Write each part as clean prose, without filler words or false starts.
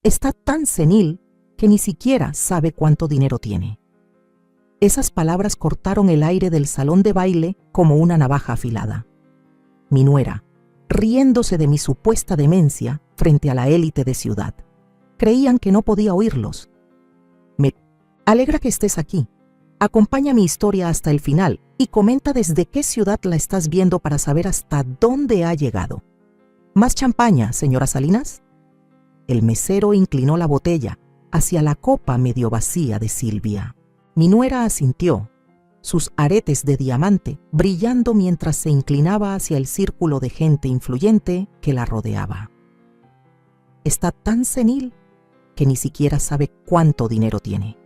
Está tan senil que ni siquiera sabe cuánto dinero tiene. Esas palabras cortaron el aire del salón de baile como una navaja afilada. Mi nuera, riéndose de mi supuesta demencia frente a la élite de ciudad. Creían que no podía oírlos. Me alegra que estés aquí. Acompaña mi historia hasta el final y comenta desde qué ciudad la estás viendo para saber hasta dónde ha llegado. ¿Más champaña, señora Salinas? El mesero inclinó la botella hacia la copa medio vacía de Silvia. Mi nuera asintió, sus aretes de diamante brillando mientras se inclinaba hacia el círculo de gente influyente que la rodeaba. Está tan senil que ni siquiera sabe cuánto dinero tiene.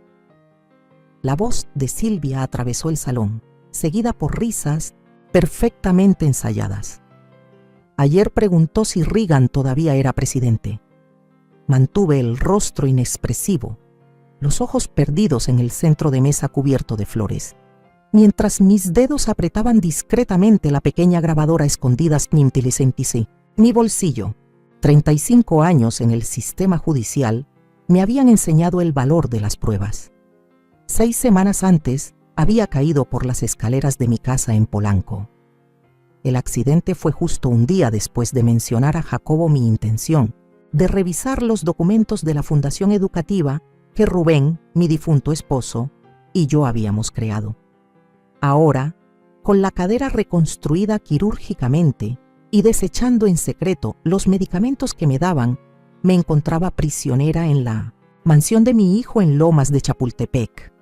La voz de Silvia atravesó el salón, seguida por risas perfectamente ensayadas. Ayer preguntó si Reagan todavía era presidente. Mantuve el rostro inexpresivo, los ojos perdidos en el centro de mesa cubierto de flores, mientras mis dedos apretaban discretamente la pequeña grabadora escondida en mi bolsillo. 35 años en el sistema judicial me habían enseñado el valor de las pruebas. 6 semanas antes había caído por las escaleras de mi casa en Polanco. El accidente fue justo un día después de mencionar a Jacobo mi intención de revisar los documentos de la fundación educativa que Rubén, mi difunto esposo, y yo habíamos creado. Ahora, con la cadera reconstruida quirúrgicamente y desechando en secreto los medicamentos que me daban, me encontraba prisionera en la mansión de mi hijo en Lomas de Chapultepec.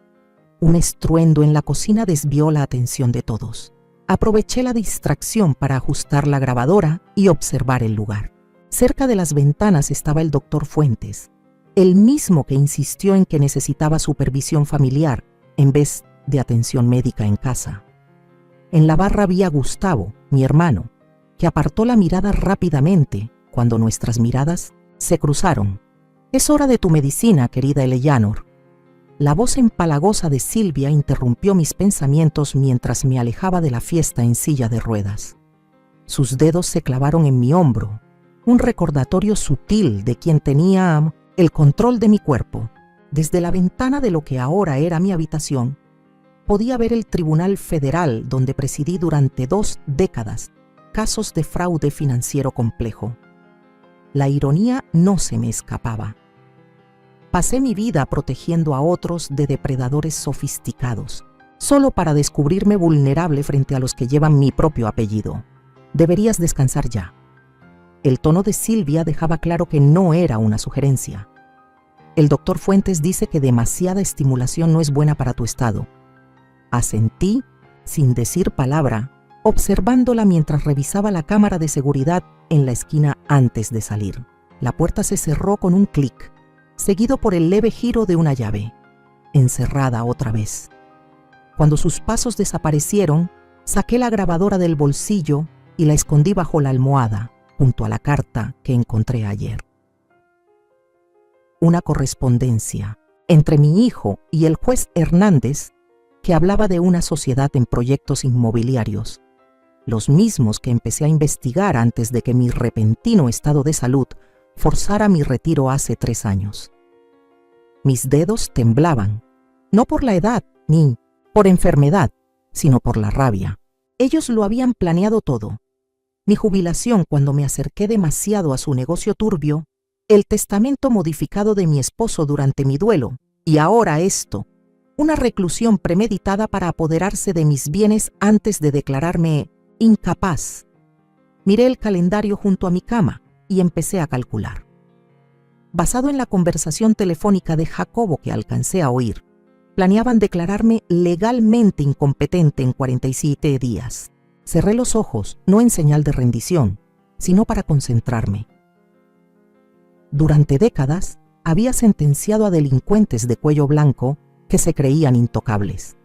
Un estruendo en la cocina desvió la atención de todos. Aproveché la distracción para ajustar la grabadora y observar el lugar. Cerca de las ventanas estaba el doctor Fuentes, el mismo que insistió en que necesitaba supervisión familiar en vez de atención médica en casa. En la barra vi a Gustavo, mi hermano, que apartó la mirada rápidamente cuando nuestras miradas se cruzaron. «Es hora de tu medicina, querida Eleanor». La voz empalagosa de Silvia interrumpió mis pensamientos mientras me alejaba de la fiesta en silla de ruedas. Sus dedos se clavaron en mi hombro, un recordatorio sutil de quien tenía el control de mi cuerpo. Desde la ventana de lo que ahora era mi habitación, podía ver el Tribunal Federal donde presidí durante 2 décadas casos de fraude financiero complejo. La ironía no se me escapaba. Pasé mi vida protegiendo a otros de depredadores sofisticados, solo para descubrirme vulnerable frente a los que llevan mi propio apellido. Deberías descansar ya. El tono de Silvia dejaba claro que no era una sugerencia. El doctor Fuentes dice que demasiada estimulación no es buena para tu estado. Asentí, sin decir palabra, observándola mientras revisaba la cámara de seguridad en la esquina antes de salir. La puerta se cerró con un clic, seguido por el leve giro de una llave. Encerrada otra vez. Cuando sus pasos desaparecieron, saqué la grabadora del bolsillo y la escondí bajo la almohada, junto a la carta que encontré ayer. Una correspondencia entre mi hijo y el juez Hernández que hablaba de una sociedad en proyectos inmobiliarios, los mismos que empecé a investigar antes de que mi repentino estado de salud forzara mi retiro hace 3 años. Mis dedos temblaban, no por la edad ni por enfermedad, sino por la rabia. Ellos lo habían planeado todo. Mi jubilación cuando me acerqué demasiado a su negocio turbio, el testamento modificado de mi esposo durante mi duelo, y ahora esto, una reclusión premeditada para apoderarse de mis bienes antes de declararme incapaz. Miré el calendario junto a mi cama y empecé a calcular. Basado en la conversación telefónica de Jacobo que alcancé a oír, planeaban declararme legalmente incompetente en 47 días. Cerré los ojos, no en señal de rendición, sino para concentrarme. Durante décadas, había sentenciado a delincuentes de cuello blanco que se creían intocables.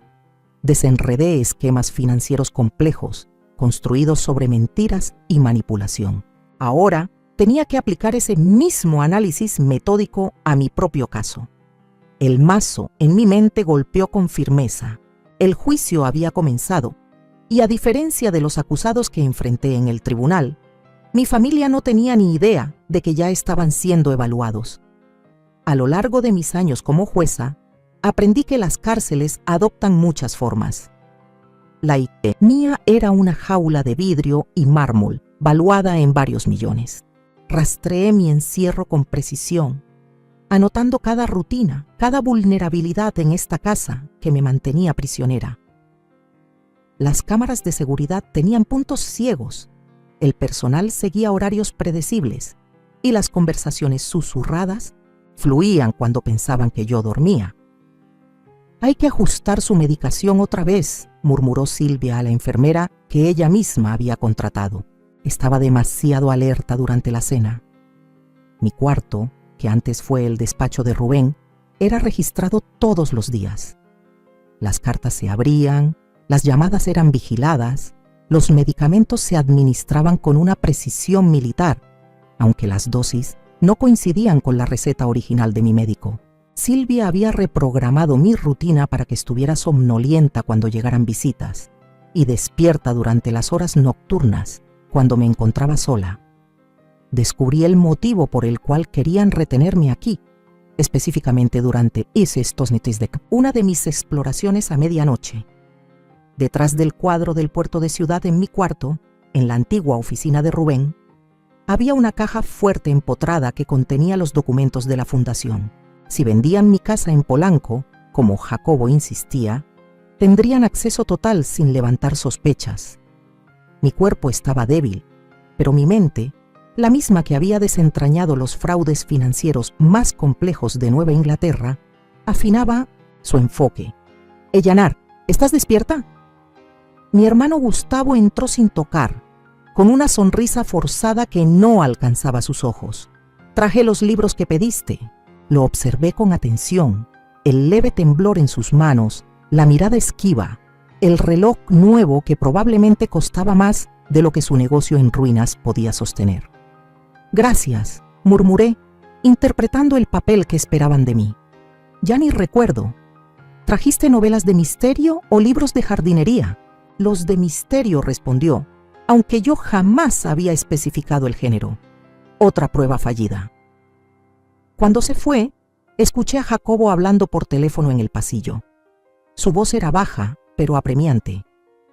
Desenredé esquemas financieros complejos, construidos sobre mentiras y manipulación. Ahora, tenía que aplicar ese mismo análisis metódico a mi propio caso. El mazo en mi mente golpeó con firmeza. El juicio había comenzado, y a diferencia de los acusados que enfrenté en el tribunal, mi familia no tenía ni idea de que ya estaban siendo evaluados. A lo largo de mis años como jueza, aprendí que las cárceles adoptan muchas formas. La mía era una jaula de vidrio y mármol, valuada en varios millones. Rastreé mi encierro con precisión, anotando cada rutina, cada vulnerabilidad en esta casa que me mantenía prisionera. Las cámaras de seguridad tenían puntos ciegos, el personal seguía horarios predecibles y las conversaciones susurradas fluían cuando pensaban que yo dormía. «Hay que ajustar su medicación otra vez», murmuró Silvia a la enfermera que ella misma había contratado. Estaba demasiado alerta durante la cena. Mi cuarto, que antes fue el despacho de Rubén, era registrado todos los días. Las cartas se abrían, las llamadas eran vigiladas, los medicamentos se administraban con una precisión militar, aunque las dosis no coincidían con la receta original de mi médico. Silvia había reprogramado mi rutina para que estuviera somnolienta cuando llegaran visitas y despierta durante las horas nocturnas cuando me encontraba sola. Descubrí el motivo por el cual querían retenerme aquí, específicamente durante una de mis exploraciones a medianoche. Detrás del cuadro del puerto de Ciudad en mi cuarto, en la antigua oficina de Rubén, había una caja fuerte empotrada que contenía los documentos de la fundación. Si vendían mi casa en Polanco, como Jacobo insistía, tendrían acceso total sin levantar sospechas. Mi cuerpo estaba débil, pero mi mente, la misma que había desentrañado los fraudes financieros más complejos de Nueva Inglaterra, afinaba su enfoque. «Ellanar, ¿estás despierta?» Mi hermano Gustavo entró sin tocar, con una sonrisa forzada que no alcanzaba sus ojos. «Traje los libros que pediste». Lo observé con atención, el leve temblor en sus manos, la mirada esquiva, el reloj nuevo que probablemente costaba más de lo que su negocio en ruinas podía sostener. «Gracias», murmuré, interpretando el papel que esperaban de mí. «Ya ni recuerdo. ¿Trajiste novelas de misterio o libros de jardinería?» «Los de misterio», respondió, aunque yo jamás había especificado el género. Otra prueba fallida. Cuando se fue, escuché a Jacobo hablando por teléfono en el pasillo. Su voz era baja, pero apremiante.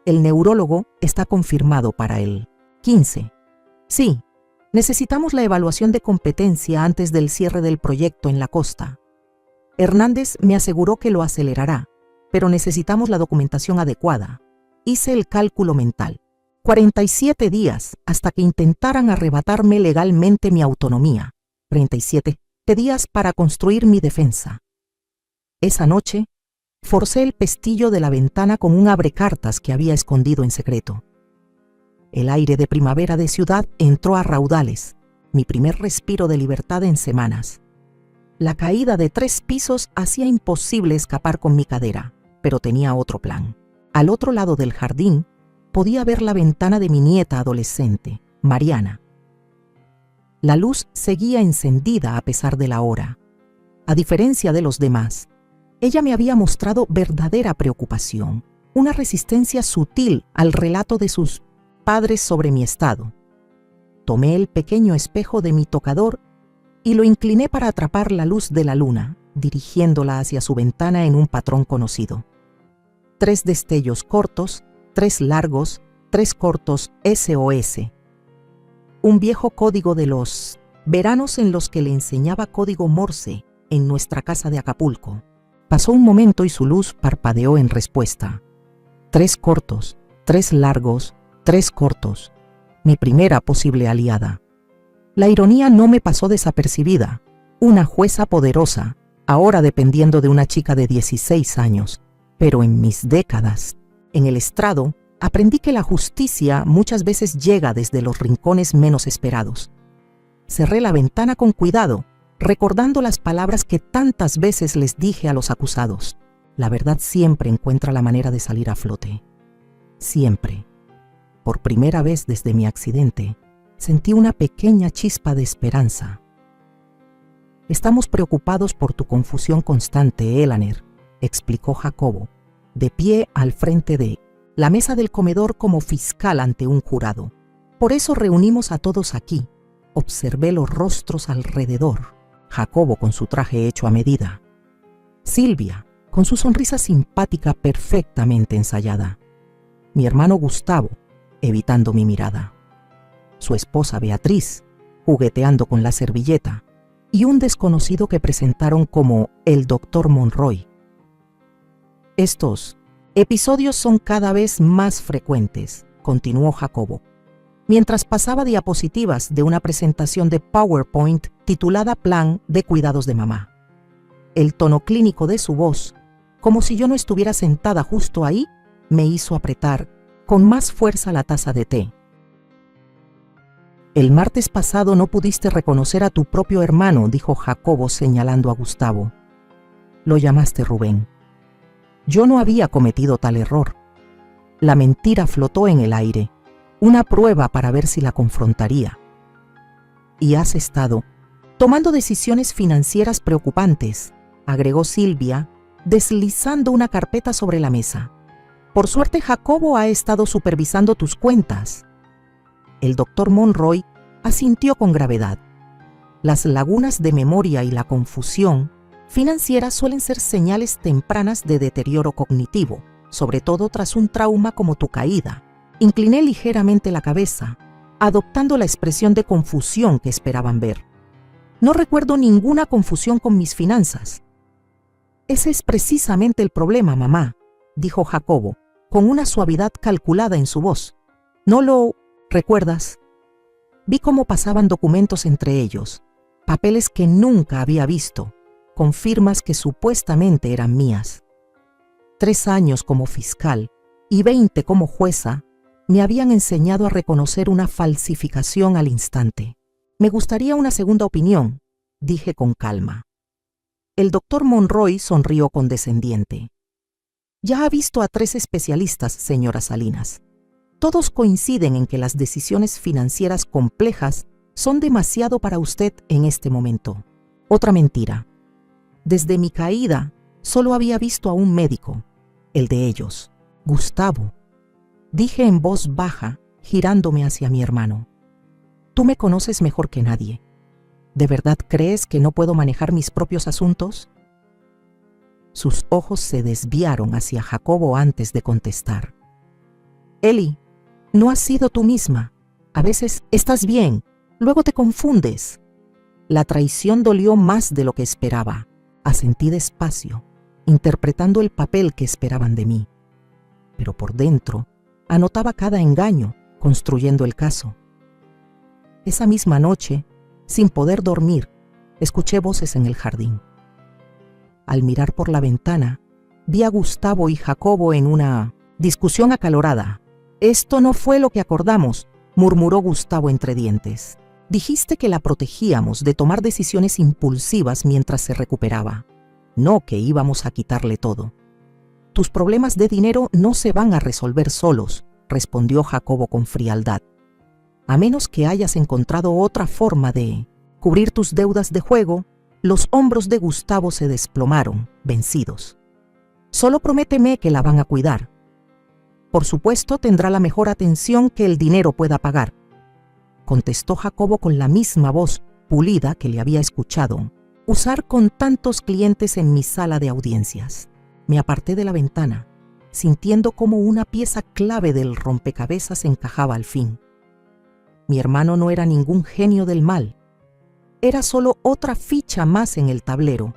«El neurólogo está confirmado para el 15. Sí, necesitamos la evaluación de competencia antes del cierre del proyecto en la costa. Hernández me aseguró que lo acelerará, pero necesitamos la documentación adecuada. Hice el cálculo mental. 47 días hasta que intentaran arrebatarme legalmente mi autonomía. 37 días para construir mi defensa. Esa noche, forcé el pestillo de la ventana con un abrecartas que había escondido en secreto. El aire de primavera de Ciudad entró a raudales, mi primer respiro de libertad en semanas. La caída de 3 pisos hacía imposible escapar con mi cadera, pero tenía otro plan. Al otro lado del jardín, podía ver la ventana de mi nieta adolescente, Mariana. La luz seguía encendida a pesar de la hora. A diferencia de los demás, ella me había mostrado verdadera preocupación, una resistencia sutil al relato de sus padres sobre mi estado. Tomé el pequeño espejo de mi tocador y lo incliné para atrapar la luz de la luna, dirigiéndola hacia su ventana en un patrón conocido. 3 destellos cortos, 3 largos, 3 cortos SOS. Un viejo código de los veranos en los que le enseñaba código Morse en nuestra casa de Acapulco. Pasó un momento y su luz parpadeó en respuesta. 3 cortos, 3 largos, 3 cortos. Mi primera posible aliada. La ironía no me pasó desapercibida. Una jueza poderosa, ahora dependiendo de una chica de 16 años. Pero en mis décadas, en el estrado, aprendí que la justicia muchas veces llega desde los rincones menos esperados. Cerré la ventana con cuidado, recordando las palabras que tantas veces les dije a los acusados. La verdad siempre encuentra la manera de salir a flote. Siempre. Por primera vez desde mi accidente, sentí una pequeña chispa de esperanza. «Estamos preocupados por tu confusión constante, Elaner», explicó Jacobo, de pie al frente de la mesa del comedor como fiscal ante un jurado. «Por eso reunimos a todos aquí». Observé los rostros alrededor. Jacobo con su traje hecho a medida, Silvia con su sonrisa simpática perfectamente ensayada, mi hermano Gustavo evitando mi mirada, su esposa Beatriz jugueteando con la servilleta y un desconocido que presentaron como el Dr. Monroy. Estos episodios son cada vez más frecuentes, continuó Jacobo, mientras pasaba diapositivas de una presentación de PowerPoint titulada Plan de Cuidados de Mamá. El tono clínico de su voz, como si yo no estuviera sentada justo ahí, me hizo apretar con más fuerza la taza de té. El martes pasado no pudiste reconocer a tu propio hermano, dijo Jacobo señalando a Gustavo. Lo llamaste Rubén. Yo no había cometido tal error. La mentira flotó en el aire, una prueba para ver si la confrontaría. Y has estado tomando decisiones financieras preocupantes, agregó Silvia, deslizando una carpeta sobre la mesa. Por suerte, Jacobo ha estado supervisando tus cuentas. El Dr. Monroy asintió con gravedad. Las lagunas de memoria y la confusión financiera suelen ser señales tempranas de deterioro cognitivo, sobre todo tras un trauma como tu caída. Incliné ligeramente la cabeza, adoptando la expresión de confusión que esperaban ver. No recuerdo ninguna confusión con mis finanzas. Ese es precisamente el problema, mamá, dijo Jacobo, con una suavidad calculada en su voz. ¿No lo recuerdas? Vi cómo pasaban documentos entre ellos, papeles que nunca había visto, con firmas que supuestamente eran mías. 3 años como fiscal y 20 como jueza me habían enseñado a reconocer una falsificación al instante. Me gustaría una segunda opinión, dije con calma. El Dr. Monroy sonrió condescendiente. Ya ha visto a 3 especialistas, señora Salinas. Todos coinciden en que las decisiones financieras complejas son demasiado para usted en este momento. Otra mentira. Desde mi caída, solo había visto a un médico, el de ellos, Gustavo. Dije en voz baja, girándome hacia mi hermano. Tú me conoces mejor que nadie. ¿De verdad crees que no puedo manejar mis propios asuntos? Sus ojos se desviaron hacia Jacobo antes de contestar. Eli, no has sido tú misma. A veces estás bien, luego te confundes. La traición dolió más de lo que esperaba. Asentí despacio, interpretando el papel que esperaban de mí. Pero por dentro, anotaba cada engaño, construyendo el caso. Esa misma noche, sin poder dormir, escuché voces en el jardín. Al mirar por la ventana, vi a Gustavo y Jacobo en una discusión acalorada. Esto no fue lo que acordamos, murmuró Gustavo entre dientes. Dijiste que la protegíamos de tomar decisiones impulsivas mientras se recuperaba, no que íbamos a quitarle todo. Tus problemas de dinero no se van a resolver solos, respondió Jacobo con frialdad. A menos que hayas encontrado otra forma de cubrir tus deudas de juego. Los hombros de Gustavo se desplomaron, vencidos. Solo prométeme que la van a cuidar. Por supuesto, tendrá la mejor atención que el dinero pueda pagar, contestó Jacobo con la misma voz pulida que le había escuchado usar con tantos clientes en mi sala de audiencias. Me aparté de la ventana, sintiendo como una pieza clave del rompecabezas encajaba al fin. Mi hermano no era ningún genio del mal. Era solo otra ficha más en el tablero.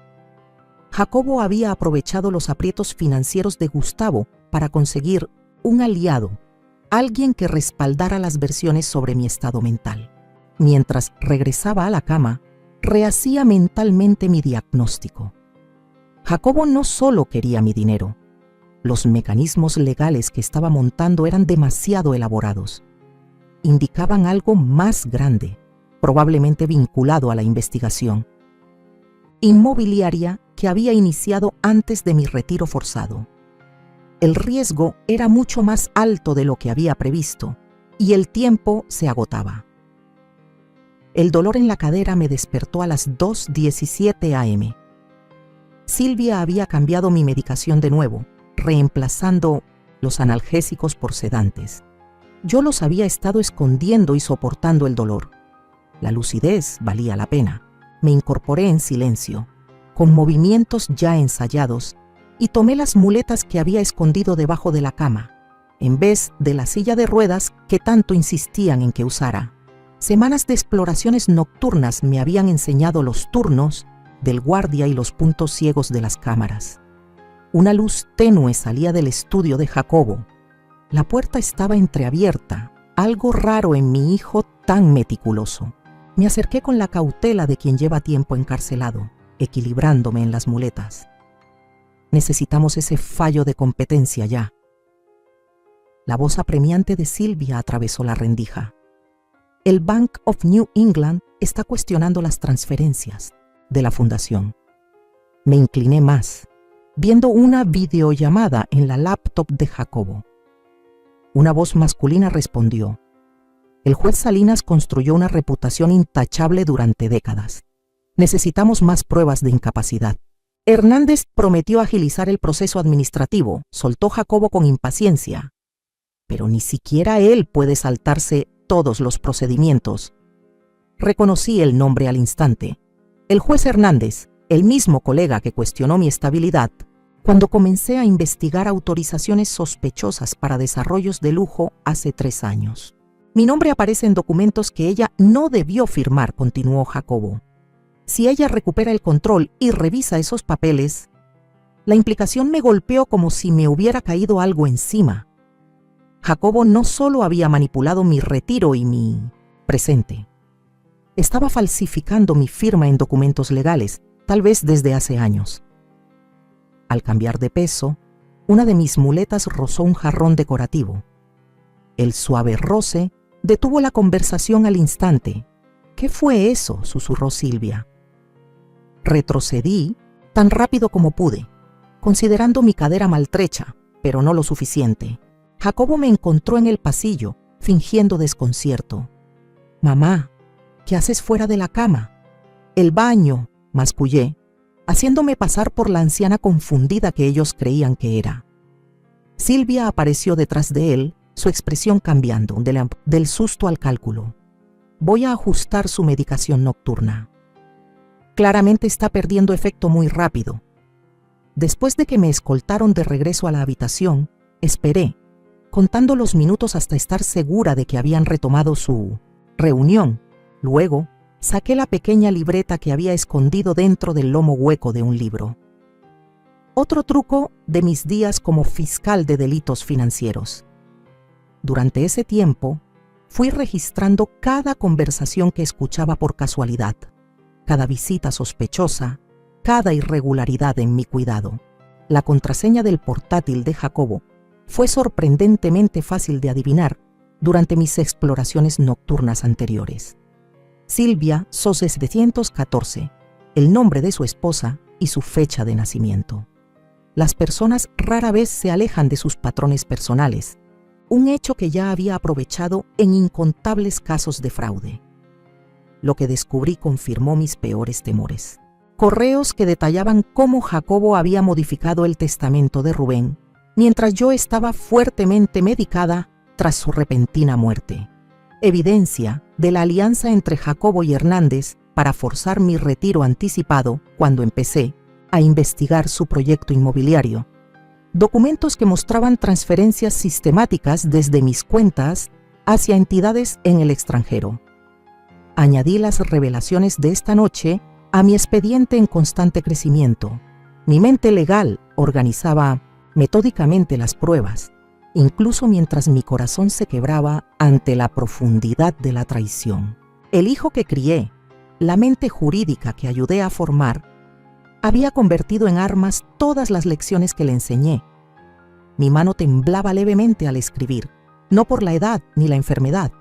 Jacobo había aprovechado los aprietos financieros de Gustavo para conseguir un aliado, alguien que respaldara las versiones sobre mi estado mental. Mientras regresaba a la cama, rehacía mentalmente mi diagnóstico. Jacobo no solo quería mi dinero. Los mecanismos legales que estaba montando eran demasiado elaborados. Indicaban algo más grande, probablemente vinculado a la investigación inmobiliaria que había iniciado antes de mi retiro forzado. El riesgo era mucho más alto de lo que había previsto y el tiempo se agotaba. El dolor en la cadera me despertó a las 2:17 a.m. Silvia había cambiado mi medicación de nuevo, reemplazando los analgésicos por sedantes. Yo los había estado escondiendo y soportando el dolor. La lucidez valía la pena. Me incorporé en silencio, con movimientos ya ensayados, y tomé las muletas que había escondido debajo de la cama, en vez de la silla de ruedas que tanto insistían en que usara. Semanas de exploraciones nocturnas me habían enseñado los turnos del guardia y los puntos ciegos de las cámaras. Una luz tenue salía del estudio de Jacobo. La puerta estaba entreabierta, algo raro en mi hijo tan meticuloso. Me acerqué con la cautela de quien lleva tiempo encarcelado, equilibrándome en las muletas. Necesitamos ese fallo de competencia ya. La voz apremiante de Silvia atravesó la rendija. El Bank of New England está cuestionando las transferencias de la fundación. Me incliné más, viendo una videollamada en la laptop de Jacobo. Una voz masculina respondió. El juez Salinas construyó una reputación intachable durante décadas. Necesitamos más pruebas de incapacidad. Hernández prometió agilizar el proceso administrativo, soltó Jacobo con impaciencia. Pero ni siquiera él puede saltarse todos los procedimientos. Reconocí el nombre al instante. El juez Hernández, el mismo colega que cuestionó mi estabilidad, cuando comencé a investigar autorizaciones sospechosas para desarrollos de lujo hace 3 años. Mi nombre aparece en documentos que ella no debió firmar, continuó Jacobo. Si ella recupera el control y revisa esos papeles, la implicación me golpeó como si me hubiera caído algo encima. Jacobo no solo había manipulado mi retiro y mi presente, estaba falsificando mi firma en documentos legales, tal vez desde hace años. Al cambiar de peso, una de mis muletas rozó un jarrón decorativo. El suave roce detuvo la conversación al instante. ¿Qué fue eso?, susurró Silvia. Retrocedí tan rápido como pude, considerando mi cadera maltrecha, pero no lo suficiente. Jacobo me encontró en el pasillo, fingiendo desconcierto. «Mamá, ¿qué haces fuera de la cama?» «El baño», mascullé, haciéndome pasar por la anciana confundida que ellos creían que era. Silvia apareció detrás de él, su expresión cambiando, del susto al cálculo. «Voy a ajustar su medicación nocturna. Claramente está perdiendo efecto muy rápido». Después de que me escoltaron de regreso a la habitación, esperé, contando los minutos hasta estar segura de que habían retomado su reunión. Luego, saqué la pequeña libreta que había escondido dentro del lomo hueco de un libro. Otro truco de mis días como fiscal de delitos financieros. Durante ese tiempo, fui registrando cada conversación que escuchaba por casualidad, cada visita sospechosa, cada irregularidad en mi cuidado. La contraseña del portátil de Jacobo fue sorprendentemente fácil de adivinar durante mis exploraciones nocturnas anteriores. Silvia Sose 714, el nombre de su esposa y su fecha de nacimiento. Las personas rara vez se alejan de sus patrones personales, un hecho que ya había aprovechado en incontables casos de fraude. Lo que descubrí confirmó mis peores temores. Correos que detallaban cómo Jacobo había modificado el testamento de Rubén, mientras yo estaba fuertemente medicada tras su repentina muerte. Evidencia de la alianza entre Jacobo y Hernández para forzar mi retiro anticipado cuando empecé a investigar su proyecto inmobiliario. Documentos que mostraban transferencias sistemáticas desde mis cuentas hacia entidades en el extranjero. Añadí las revelaciones de esta noche a mi expediente en constante crecimiento. Mi mente legal organizaba metódicamente las pruebas, incluso mientras mi corazón se quebraba ante la profundidad de la traición. El hijo que crié, la mente jurídica que ayudé a formar, había convertido en armas todas las lecciones que le enseñé. Mi mano temblaba levemente al escribir, no por la edad ni la enfermedad,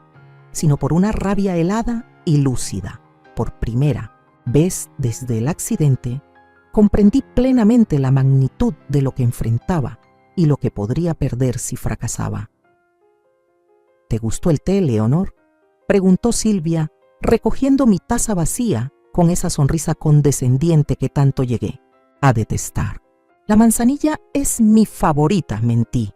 sino por una rabia helada y lúcida. Por primera vez desde el accidente, comprendí plenamente la magnitud de lo que enfrentaba y lo que podría perder si fracasaba. ¿Te gustó el té, Leonor?, preguntó Silvia, recogiendo mi taza vacía con esa sonrisa condescendiente que tanto llegué a detestar. La manzanilla es mi favorita, mentí.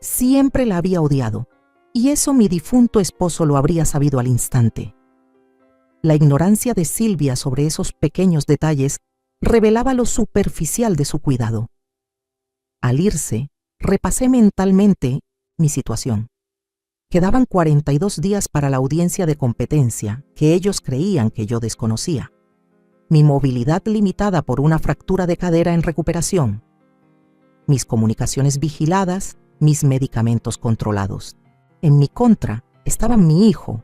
Siempre la había odiado, y eso mi difunto esposo lo habría sabido al instante. La ignorancia de Silvia sobre esos pequeños detalles revelaba lo superficial de su cuidado. Al irse, repasé mentalmente mi situación. Quedaban 42 días para la audiencia de competencia que ellos creían que yo desconocía. Mi movilidad limitada por una fractura de cadera en recuperación. Mis comunicaciones vigiladas, mis medicamentos controlados. En mi contra estaba mi hijo,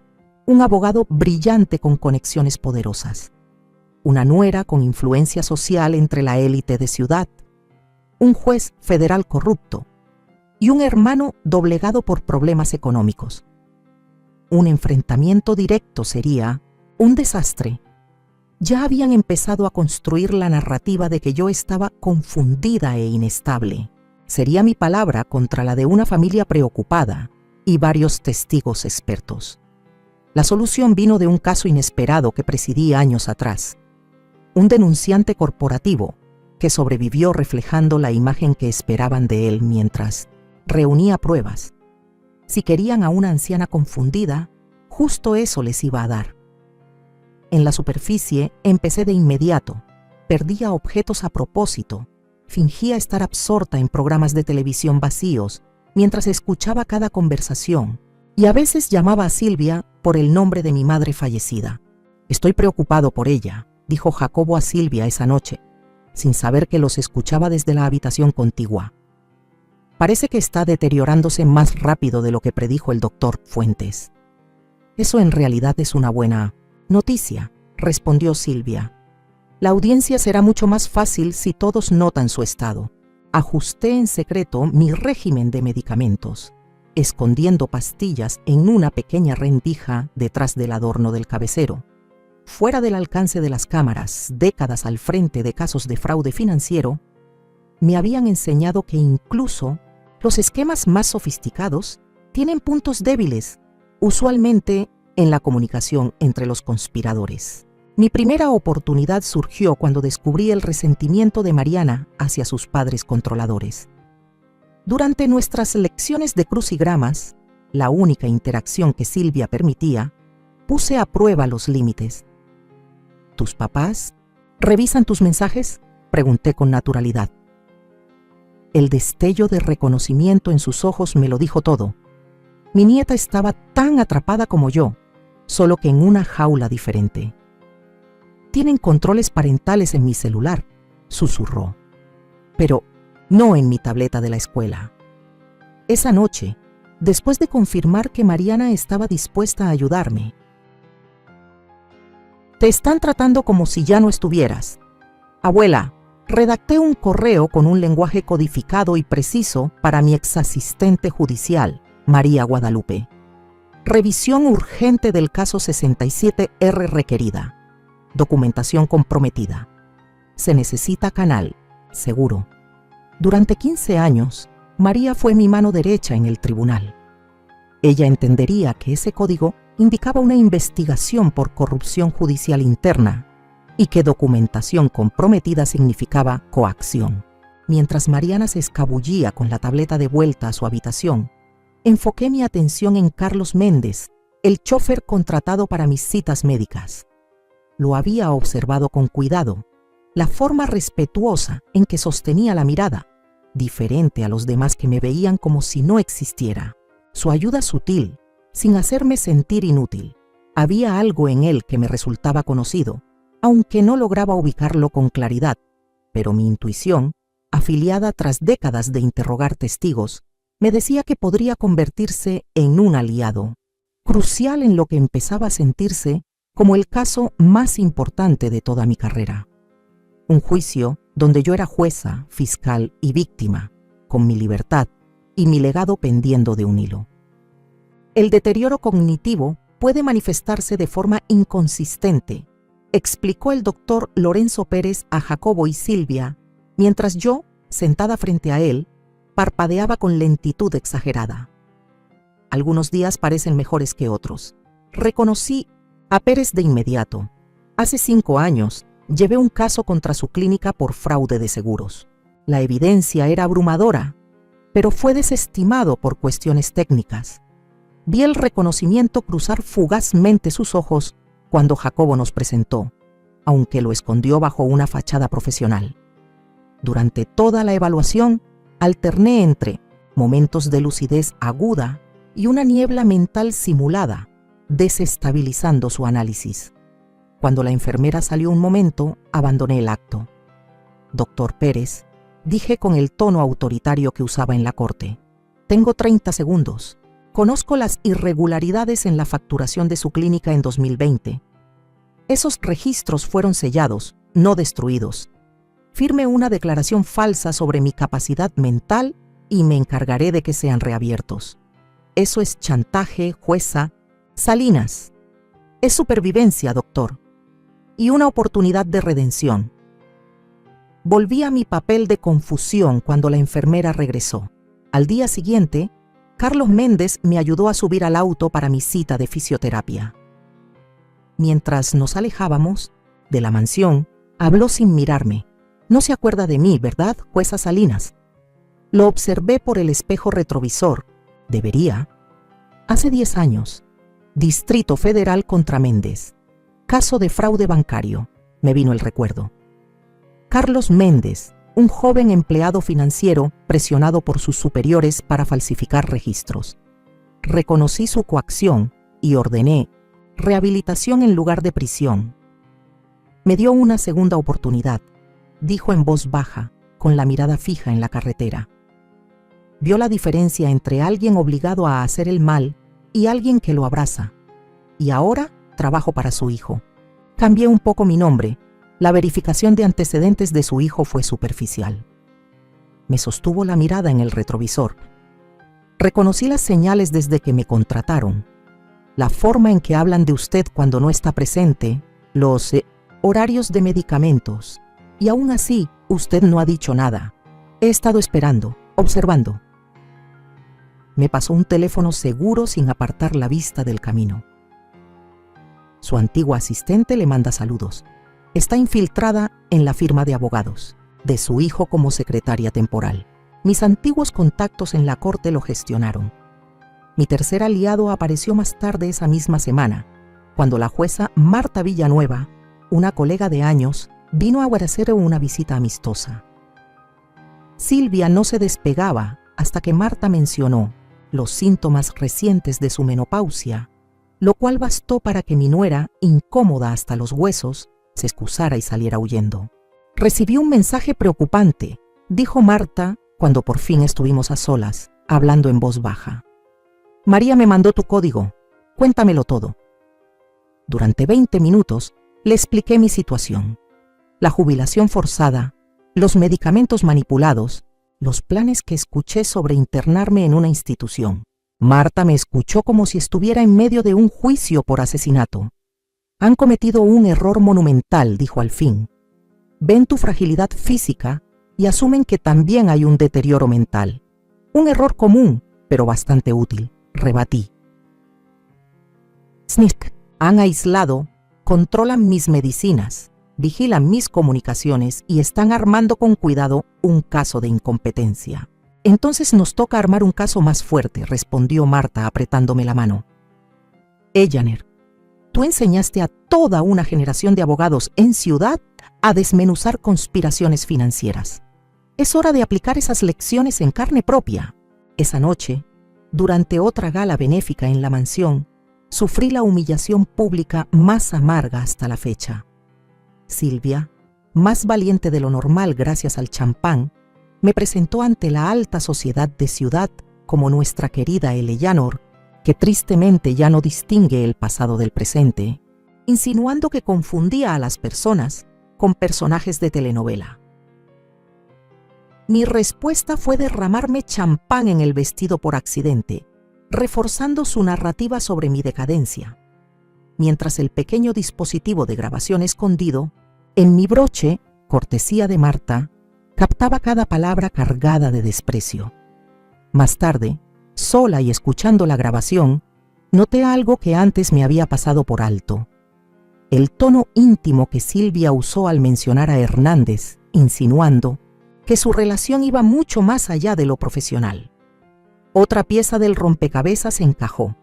un abogado brillante con conexiones poderosas. Una nuera con influencia social entre la élite de ciudad. Un juez federal corrupto. Y un hermano doblegado por problemas económicos. Un enfrentamiento directo sería un desastre. Ya habían empezado a construir la narrativa de que yo estaba confundida e inestable. Sería mi palabra contra la de una familia preocupada y varios testigos expertos. La solución vino de un caso inesperado que presidí años atrás. Un denunciante corporativo que sobrevivió reflejando la imagen que esperaban de él mientras reunía pruebas. Si querían a una anciana confundida, justo eso les iba a dar. En la superficie empecé de inmediato. Perdía objetos a propósito. Fingía estar absorta en programas de televisión vacíos mientras escuchaba cada conversación y a veces llamaba a Silvia por el nombre de mi madre fallecida. «Estoy preocupado por ella», dijo Jacobo a Silvia esa noche, sin saber que los escuchaba desde la habitación contigua. «Parece que está deteriorándose más rápido de lo que predijo el doctor Fuentes». «Eso en realidad es una buena noticia», respondió Silvia. «La audiencia será mucho más fácil si todos notan su estado». Ajusté en secreto mi régimen de medicamentos, escondiendo pastillas en una pequeña rendija detrás del adorno del cabecero. Fuera del alcance de las cámaras, décadas al frente de casos de fraude financiero, me habían enseñado que incluso los esquemas más sofisticados tienen puntos débiles, usualmente en la comunicación entre los conspiradores. Mi primera oportunidad surgió cuando descubrí el resentimiento de Mariana hacia sus padres controladores. Durante nuestras lecciones de crucigramas, la única interacción que Silvia permitía, puse a prueba los límites. ¿Tus papás revisan tus mensajes?, pregunté con naturalidad. El destello de reconocimiento en sus ojos me lo dijo todo. Mi nieta estaba tan atrapada como yo, solo que en una jaula diferente. «Tienen controles parentales en mi celular», susurró. «Pero no en mi tableta de la escuela». Esa noche, después de confirmar que Mariana estaba dispuesta a ayudarme. «Te están tratando como si ya no estuvieras. Abuela, redacté un correo con un lenguaje codificado y preciso para mi exasistente judicial, María Guadalupe. Revisión urgente del caso 67R requerida. Documentación comprometida. Se necesita canal, seguro». Durante 15 años, María fue mi mano derecha en el tribunal. Ella entendería que ese código indicaba una investigación por corrupción judicial interna y que documentación comprometida significaba coacción. Mientras Mariana se escabullía con la tableta de vuelta a su habitación, enfoqué mi atención en Carlos Méndez, el chofer contratado para mis citas médicas. Lo había observado con cuidado, la forma respetuosa en que sostenía la mirada, diferente a los demás que me veían como si no existiera. Su ayuda sutil, sin hacerme sentir inútil. Había algo en él que me resultaba conocido, aunque no lograba ubicarlo con claridad, pero mi intuición, afiliada tras décadas de interrogar testigos, me decía que podría convertirse en un aliado, crucial en lo que empezaba a sentirse como el caso más importante de toda mi carrera. Un juicio donde yo era jueza, fiscal y víctima, con mi libertad y mi legado pendiendo de un hilo. El deterioro cognitivo puede manifestarse de forma inconsistente, explicó el doctor Lorenzo Pérez a Jacobo y Silvia, mientras yo, sentada frente a él, parpadeaba con lentitud exagerada. Algunos días parecen mejores que otros. Reconocí a Pérez de inmediato. Hace 5 años, llevé un caso contra su clínica por fraude de seguros. La evidencia era abrumadora, pero fue desestimado por cuestiones técnicas. Vi el reconocimiento cruzar fugazmente sus ojos cuando Jacobo nos presentó, aunque lo escondió bajo una fachada profesional. Durante toda la evaluación, alterné entre momentos de lucidez aguda y una niebla mental simulada, desestabilizando su análisis. Cuando la enfermera salió un momento, abandoné el acto. Doctor Pérez, dije con el tono autoritario que usaba en la corte, tengo 30 segundos. Conozco las irregularidades en la facturación de su clínica en 2020. Esos registros fueron sellados, no destruidos. Firme una declaración falsa sobre mi capacidad mental y me encargaré de que sean reabiertos. Eso es chantaje, jueza. Salinas, es supervivencia, doctor, y una oportunidad de redención. Volví a mi papel de confusión cuando la enfermera regresó. Al día siguiente, Carlos Méndez me ayudó a subir al auto para mi cita de fisioterapia. Mientras nos alejábamos de la mansión, habló sin mirarme. No se acuerda de mí, ¿verdad, jueza Salinas? Lo observé por el espejo retrovisor. Debería. Hace 10 años. Distrito Federal contra Méndez. Caso de fraude bancario. Me vino el recuerdo. Carlos Méndez, un joven empleado financiero presionado por sus superiores para falsificar registros. Reconocí su coacción y ordené rehabilitación en lugar de prisión. Me dio una segunda oportunidad, dijo en voz baja, con la mirada fija en la carretera. Vio la diferencia entre alguien obligado a hacer el mal y alguien que lo abraza. Y ahora trabajo para su hijo. Cambié un poco mi nombre. La verificación de antecedentes de su hijo fue superficial. Me sostuvo la mirada en el retrovisor. Reconocí las señales desde que me contrataron. La forma en que hablan de usted cuando no está presente, los horarios de medicamentos. Y aún así, usted no ha dicho nada. He estado esperando, observando. Me pasó un teléfono seguro sin apartar la vista del camino. Su antigua asistente le manda saludos. Está infiltrada en la firma de abogados, de su hijo como secretaria temporal. Mis antiguos contactos en la corte lo gestionaron. Mi tercer aliado apareció más tarde esa misma semana, cuando la jueza Marta Villanueva, una colega de años, vino a hacer una visita amistosa. Silvia no se despegaba hasta que Marta mencionó los síntomas recientes de su menopausia, lo cual bastó para que mi nuera, incómoda hasta los huesos, se excusara y saliera huyendo. Recibí un mensaje preocupante, dijo Marta cuando por fin estuvimos a solas, hablando en voz baja. María me mandó tu código, cuéntamelo todo. Durante 20 minutos le expliqué mi situación. La jubilación forzada, los medicamentos manipulados, los planes que escuché sobre internarme en una institución. Marta me escuchó como si estuviera en medio de un juicio por asesinato. Han cometido un error monumental, dijo al fin. Ven tu fragilidad física y asumen que también hay un deterioro mental. Un error común, pero bastante útil, rebatí. SNIC, han aislado, controlan mis medicinas, vigilan mis comunicaciones y están armando con cuidado un caso de incompetencia. Entonces nos toca armar un caso más fuerte, respondió Marta apretándome la mano. Ellaner, tú enseñaste a toda una generación de abogados en Ciudad a desmenuzar conspiraciones financieras. Es hora de aplicar esas lecciones en carne propia. Esa noche, durante otra gala benéfica en la mansión, sufrí la humillación pública más amarga hasta la fecha. Silvia, más valiente de lo normal gracias al champán, me presentó ante la alta sociedad de Ciudad como nuestra querida Eleanor, que tristemente ya no distingue el pasado del presente, insinuando que confundía a las personas con personajes de telenovela. Mi respuesta fue derramarme champán en el vestido por accidente, reforzando su narrativa sobre mi decadencia, mientras el pequeño dispositivo de grabación escondido, en mi broche, cortesía de Marta, captaba cada palabra cargada de desprecio. Más tarde, sola y escuchando la grabación, noté algo que antes me había pasado por alto. El tono íntimo que Silvia usó al mencionar a Hernández, insinuando que su relación iba mucho más allá de lo profesional. Otra pieza del rompecabezas encajó.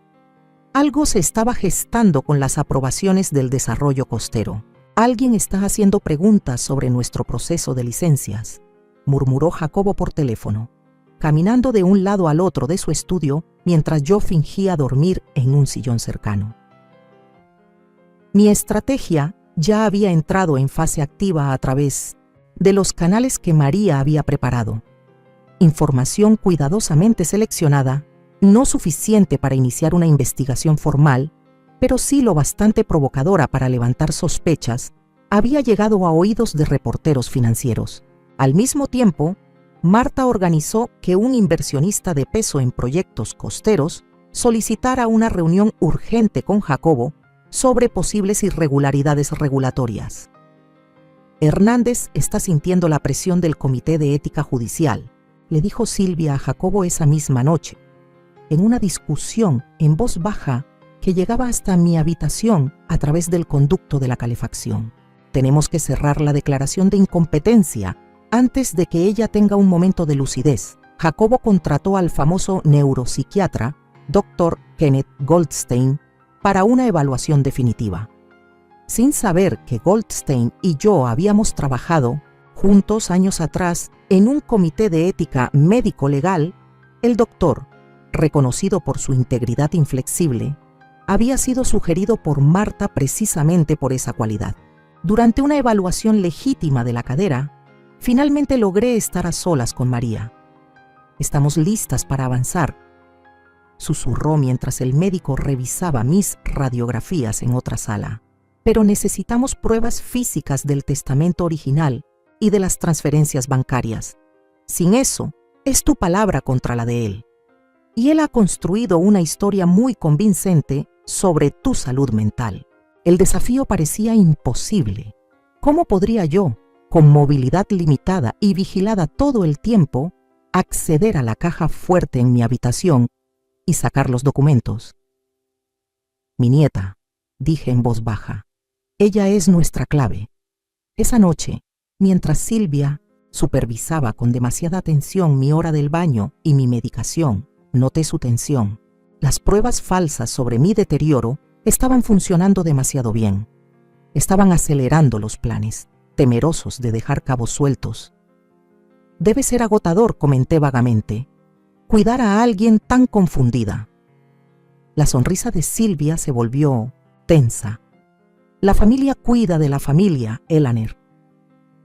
Algo se estaba gestando con las aprobaciones del desarrollo costero. Alguien está haciendo preguntas sobre nuestro proceso de licencias, murmuró Jacobo por teléfono, caminando de un lado al otro de su estudio mientras yo fingía dormir en un sillón cercano. Mi estrategia ya había entrado en fase activa a través de los canales que María había preparado. Información cuidadosamente seleccionada, no suficiente para iniciar una investigación formal, pero sí lo bastante provocadora para levantar sospechas, había llegado a oídos de reporteros financieros. Al mismo tiempo, Marta organizó que un inversionista de peso en proyectos costeros solicitara una reunión urgente con Jacobo sobre posibles irregularidades regulatorias. Hernández está sintiendo la presión del Comité de Ética Judicial, le dijo Silvia a Jacobo esa misma noche, en una discusión en voz baja que llegaba hasta mi habitación a través del conducto de la calefacción. Tenemos que cerrar la declaración de incompetencia antes de que ella tenga un momento de lucidez. Jacobo contrató al famoso neuropsiquiatra, Dr. Kenneth Goldstein, para una evaluación definitiva. Sin saber que Goldstein y yo habíamos trabajado juntos años atrás en un comité de ética médico-legal, el doctor, reconocido por su integridad inflexible, había sido sugerido por Marta precisamente por esa cualidad. Durante una evaluación legítima de la cadera, finalmente logré estar a solas con María. «Estamos listas para avanzar», susurró mientras el médico revisaba mis radiografías en otra sala. «Pero necesitamos pruebas físicas del testamento original y de las transferencias bancarias. Sin eso, es tu palabra contra la de él. Y él ha construido una historia muy convincente sobre tu salud mental». El desafío parecía imposible. ¿Cómo podría yo, con movilidad limitada y vigilada todo el tiempo, acceder a la caja fuerte en mi habitación y sacar los documentos? «Mi nieta», dije en voz baja, «ella es nuestra clave». Esa noche, mientras Silvia supervisaba con demasiada atención mi hora del baño y mi medicación, noté su tensión. Las pruebas falsas sobre mi deterioro estaban funcionando demasiado bien. Estaban acelerando los planes, temerosos de dejar cabos sueltos. «Debe ser agotador», comenté vagamente, «cuidar a alguien tan confundida». La sonrisa de Silvia se volvió tensa. «La familia cuida de la familia, Elaner».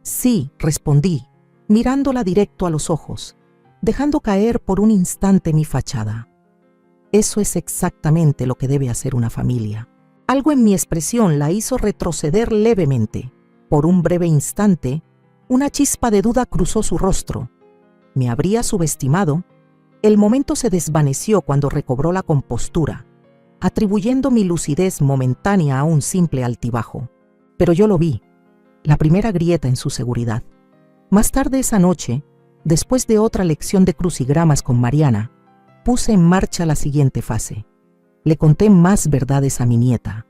«Sí», respondí, mirándola directo a los ojos, dejando caer por un instante mi fachada. «Eso es exactamente lo que debe hacer una familia». Algo en mi expresión la hizo retroceder levemente. Por un breve instante, una chispa de duda cruzó su rostro. ¿Me habría subestimado? El momento se desvaneció cuando recobró la compostura, atribuyendo mi lucidez momentánea a un simple altibajo. Pero yo lo vi, la primera grieta en su seguridad. Más tarde esa noche, después de otra lección de crucigramas con Mariana, puse en marcha la siguiente fase. Le conté más verdades a mi nieta.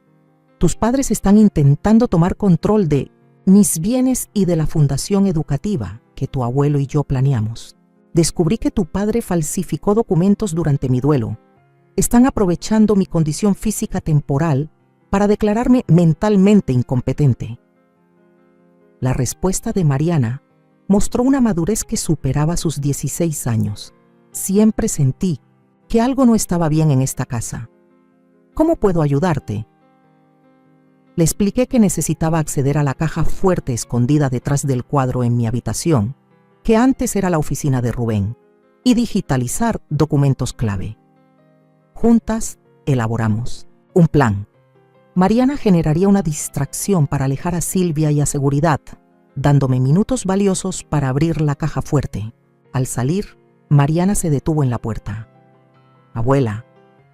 «Tus padres están intentando tomar control de mis bienes y de la fundación educativa que tu abuelo y yo planeamos. Descubrí que tu padre falsificó documentos durante mi duelo. Están aprovechando mi condición física temporal para declararme mentalmente incompetente». La respuesta de Mariana mostró una madurez que superaba sus 16 años. Siempre sentí que algo no estaba bien en esta casa. «¿Cómo puedo ayudarte?». Le expliqué que necesitaba acceder a la caja fuerte escondida detrás del cuadro en mi habitación, que antes era la oficina de Rubén, y digitalizar documentos clave. Juntas elaboramos un plan. Mariana generaría una distracción para alejar a Silvia y a Seguridad, dándome minutos valiosos para abrir la caja fuerte. Al salir, Mariana se detuvo en la puerta. «Abuela,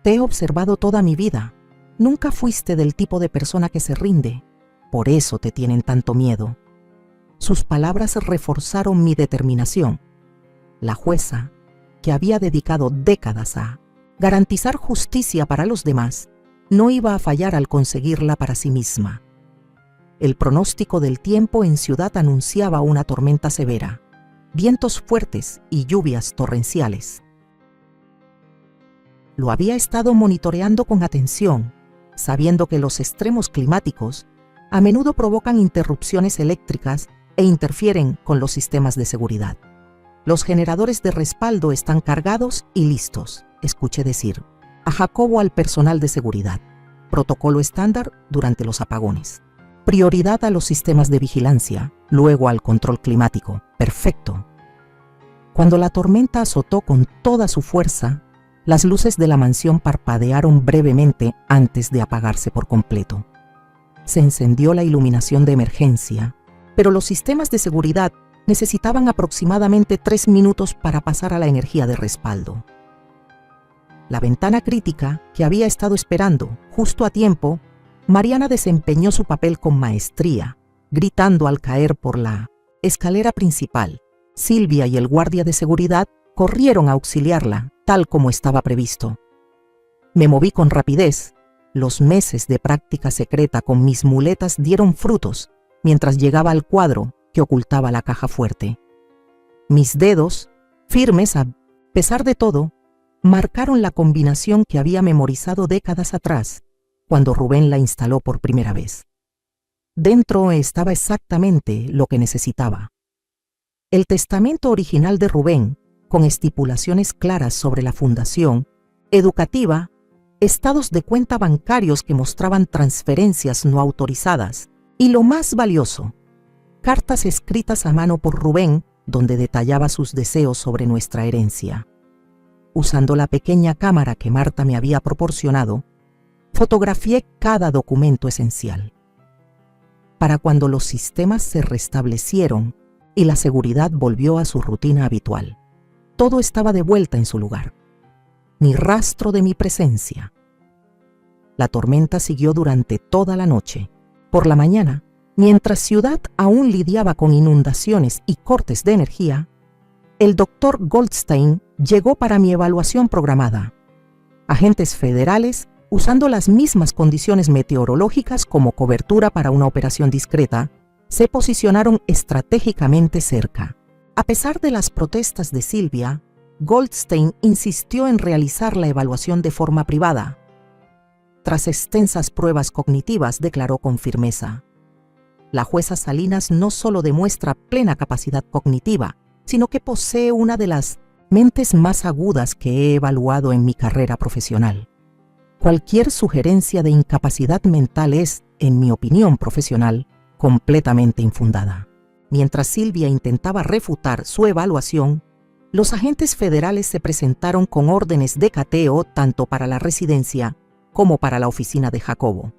te he observado toda mi vida. Nunca fuiste del tipo de persona que se rinde. Por eso te tienen tanto miedo». Sus palabras reforzaron mi determinación. La jueza, que había dedicado décadas a garantizar justicia para los demás, no iba a fallar al conseguirla para sí misma. El pronóstico del tiempo en ciudad anunciaba una tormenta severa, vientos fuertes y lluvias torrenciales. Lo había estado monitoreando con atención, sabiendo que los extremos climáticos a menudo provocan interrupciones eléctricas e interfieren con los sistemas de seguridad. Los generadores de respaldo están cargados y listos, escuché decir a Jacobo al personal de seguridad. Protocolo estándar durante los apagones. Prioridad a los sistemas de vigilancia, luego al control climático. Perfecto. Cuando la tormenta azotó con toda su fuerza, las luces de la mansión parpadearon brevemente antes de apagarse por completo. Se encendió la iluminación de emergencia, pero los sistemas de seguridad necesitaban aproximadamente 3 minutos para pasar a la energía de respaldo. La ventana crítica, que había estado esperando justo a tiempo, Mariana desempeñó su papel con maestría, gritando al caer por la escalera principal. Silvia y el guardia de seguridad corrieron a auxiliarla, tal como estaba previsto. Me moví con rapidez. Los meses de práctica secreta con mis muletas dieron frutos mientras llegaba al cuadro que ocultaba la caja fuerte. Mis dedos, firmes a pesar de todo, marcaron la combinación que había memorizado décadas atrás, cuando Rubén la instaló por primera vez. Dentro estaba exactamente lo que necesitaba. El testamento original de Rubén, con estipulaciones claras sobre la fundación, educativa, estados de cuenta bancarios que mostraban transferencias no autorizadas, y lo más valioso, cartas escritas a mano por Rubén donde detallaba sus deseos sobre nuestra herencia. Usando la pequeña cámara que Marta me había proporcionado, fotografié cada documento esencial. Para cuando los sistemas se restablecieron y la seguridad volvió a su rutina habitual, todo estaba de vuelta en su lugar. Ni rastro de mi presencia. La tormenta siguió durante toda la noche. Por la mañana, mientras Ciudad aún lidiaba con inundaciones y cortes de energía, el doctor Goldstein llegó para mi evaluación programada. Agentes federales, usando las mismas condiciones meteorológicas como cobertura para una operación discreta, se posicionaron estratégicamente cerca. A pesar de las protestas de Silvia, Goldstein insistió en realizar la evaluación de forma privada. Tras extensas pruebas cognitivas, declaró con firmeza: la jueza Salinas no solo demuestra plena capacidad cognitiva, sino que posee una de las mentes más agudas que he evaluado en mi carrera profesional. Cualquier sugerencia de incapacidad mental es, en mi opinión profesional, completamente infundada. Mientras Silvia intentaba refutar su evaluación, los agentes federales se presentaron con órdenes de cateo tanto para la residencia como para la oficina de Jacobo.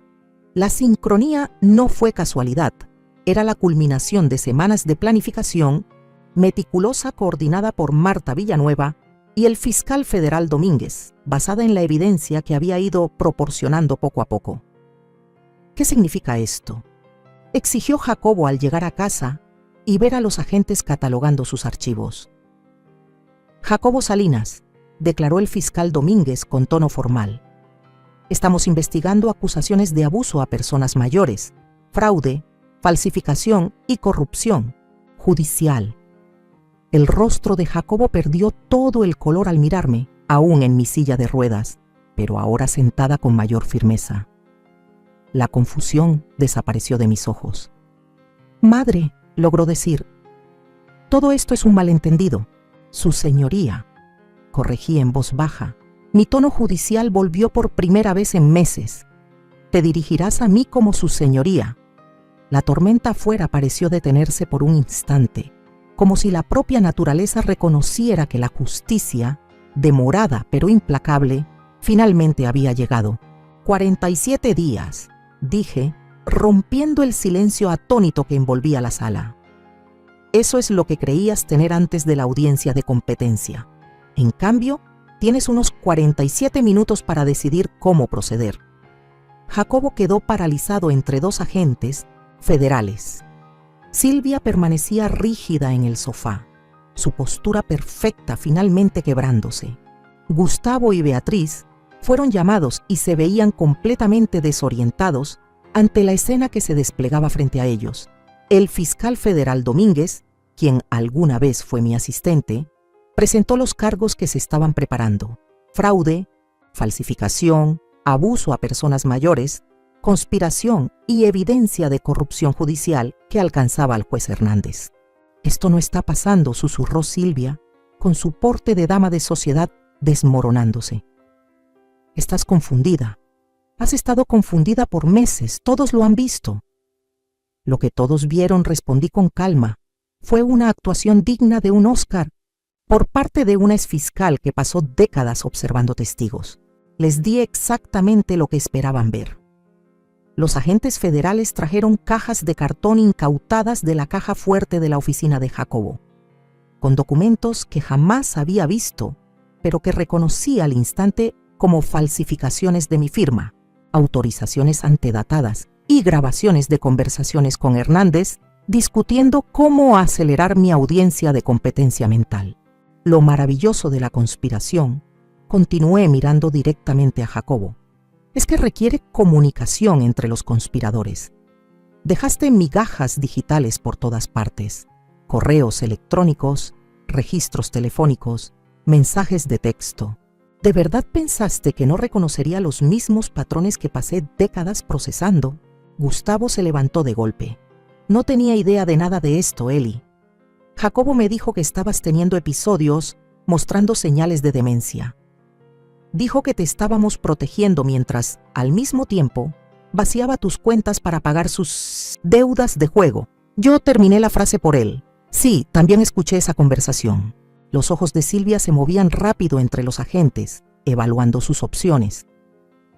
La sincronía no fue casualidad, era la culminación de semanas de planificación meticulosa coordinada por Marta Villanueva y el fiscal federal Domínguez, basada en la evidencia que había ido proporcionando poco a poco. ¿Qué significa esto?, exigió Jacobo al llegar a casa y ver a los agentes catalogando sus archivos. Jacobo Salinas, declaró el fiscal Domínguez con tono formal. Estamos investigando acusaciones de abuso a personas mayores, fraude, falsificación y corrupción judicial. El rostro de Jacobo perdió todo el color al mirarme, aún en mi silla de ruedas, pero ahora sentada con mayor firmeza. La confusión desapareció de mis ojos. «Madre», logró decir. «Todo esto es un malentendido. Su señoría», corregí en voz baja. Mi tono judicial volvió por primera vez en meses. «Te dirigirás a mí como su señoría». La tormenta afuera pareció detenerse por un instante, como si la propia naturaleza reconociera que la justicia, demorada pero implacable, finalmente había llegado. 47 días, dije, rompiendo el silencio atónito que envolvía la sala. Eso es lo que creías tener antes de la audiencia de competencia. En cambio, tienes unos 47 minutos para decidir cómo proceder. Jacobo quedó paralizado entre dos agentes federales. Silvia permanecía rígida en el sofá, su postura perfecta finalmente quebrándose. Gustavo y Beatriz fueron llamados y se veían completamente desorientados ante la escena que se desplegaba frente a ellos. El fiscal federal Domínguez, quien alguna vez fue mi asistente, presentó los cargos que se estaban preparando: fraude, falsificación, abuso a personas mayores, conspiración y evidencia de corrupción judicial que alcanzaba al juez Hernández. «Esto no está pasando», susurró Silvia, con su porte de dama de sociedad desmoronándose. «Estás confundida. Has estado confundida por meses, todos lo han visto». «Lo que todos vieron», respondí con calma, «fue una actuación digna de un Oscar por parte de una exfiscal que pasó décadas observando testigos. Les di exactamente lo que esperaban ver». Los agentes federales trajeron cajas de cartón incautadas de la caja fuerte de la oficina de Jacobo, con documentos que jamás había visto, pero que reconocí al instante como falsificaciones de mi firma, autorizaciones antedatadas y grabaciones de conversaciones con Hernández discutiendo cómo acelerar mi audiencia de competencia mental. Lo maravilloso de la conspiración, continué mirando directamente a Jacobo, es que requiere comunicación entre los conspiradores. Dejaste migajas digitales por todas partes, correos electrónicos, registros telefónicos, mensajes de texto. ¿De verdad pensaste que no reconocería los mismos patrones que pasé décadas procesando? Gustavo se levantó de golpe. «No tenía idea de nada de esto, Eli. Jacobo me dijo que estabas teniendo episodios mostrando señales de demencia. Dijo que te estábamos protegiendo mientras, al mismo tiempo, vaciaba tus cuentas para pagar sus deudas de juego». Yo terminé la frase por él. «Sí, también escuché esa conversación». Los ojos de Silvia se movían rápido entre los agentes, evaluando sus opciones.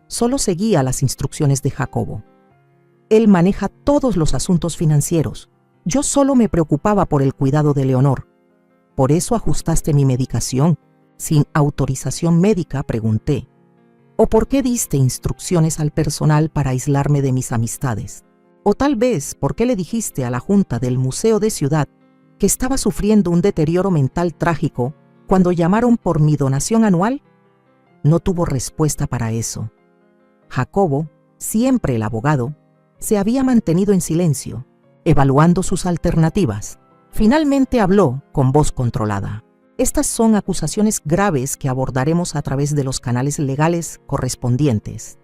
Solo seguía las instrucciones de Jacobo. Él maneja todos los asuntos financieros. Yo solo me preocupaba por el cuidado de Leonor. «¿Por eso ajustaste mi medicación sin autorización médica?», pregunté. «¿O por qué diste instrucciones al personal para aislarme de mis amistades? O tal vez, ¿por qué le dijiste a la Junta del Museo de Ciudad que estaba sufriendo un deterioro mental trágico cuando llamaron por mi donación anual?» No tuvo respuesta para eso. Jacobo, siempre el abogado, se había mantenido en silencio, evaluando sus alternativas. Finalmente habló con voz controlada. «Estas son acusaciones graves que abordaremos a través de los canales legales correspondientes.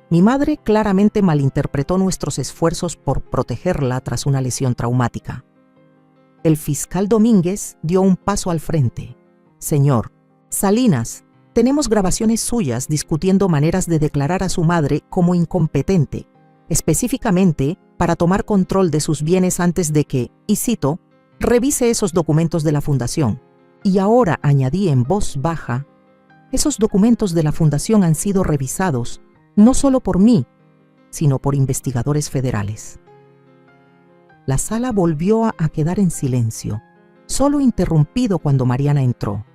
Mi madre claramente malinterpretó nuestros esfuerzos por protegerla tras una lesión traumática». El fiscal Domínguez dio un paso al frente. «Señor Salinas, tenemos grabaciones suyas discutiendo maneras de declarar a su madre como incompetente, específicamente para tomar control de sus bienes antes de que, y cito, revise esos documentos de la fundación». Y ahora añadí en voz baja, «Esos documentos de la fundación han sido revisados no solo por mí, sino por investigadores federales». La sala volvió a quedar en silencio, solo interrumpido cuando Mariana entró.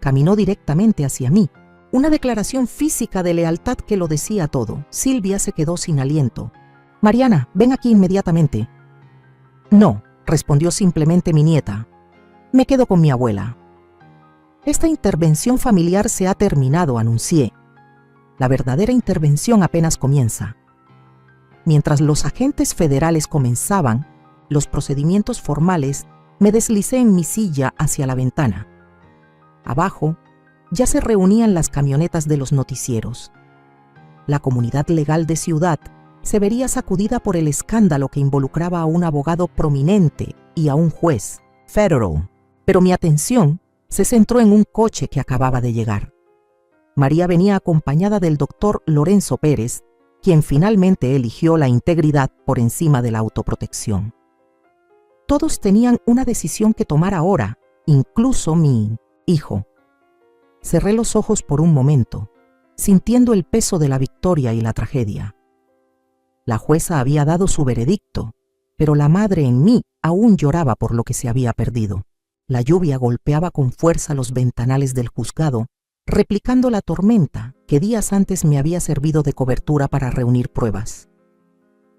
Caminó directamente hacia mí, una declaración física de lealtad que lo decía todo. Silvia se quedó sin aliento. «Mariana, ven aquí inmediatamente». «No», respondió simplemente mi nieta. «Me quedo con mi abuela». «Esta intervención familiar se ha terminado», anuncié. «La verdadera intervención apenas comienza». Mientras los agentes federales comenzaban los procedimientos formales, me deslicé en mi silla hacia la ventana. Abajo ya se reunían las camionetas de los noticieros. La comunidad legal de Ciudad se vería sacudida por el escándalo que involucraba a un abogado prominente y a un juez federal, pero mi atención se centró en un coche que acababa de llegar. María venía acompañada del doctor Lorenzo Pérez, quien finalmente eligió la integridad por encima de la autoprotección. Todos tenían una decisión que tomar ahora, incluso mi hijo. Cerré los ojos por un momento, sintiendo el peso de la victoria y la tragedia. La jueza había dado su veredicto, pero la madre en mí aún lloraba por lo que se había perdido. La lluvia golpeaba con fuerza los ventanales del juzgado, replicando la tormenta que días antes me había servido de cobertura para reunir pruebas.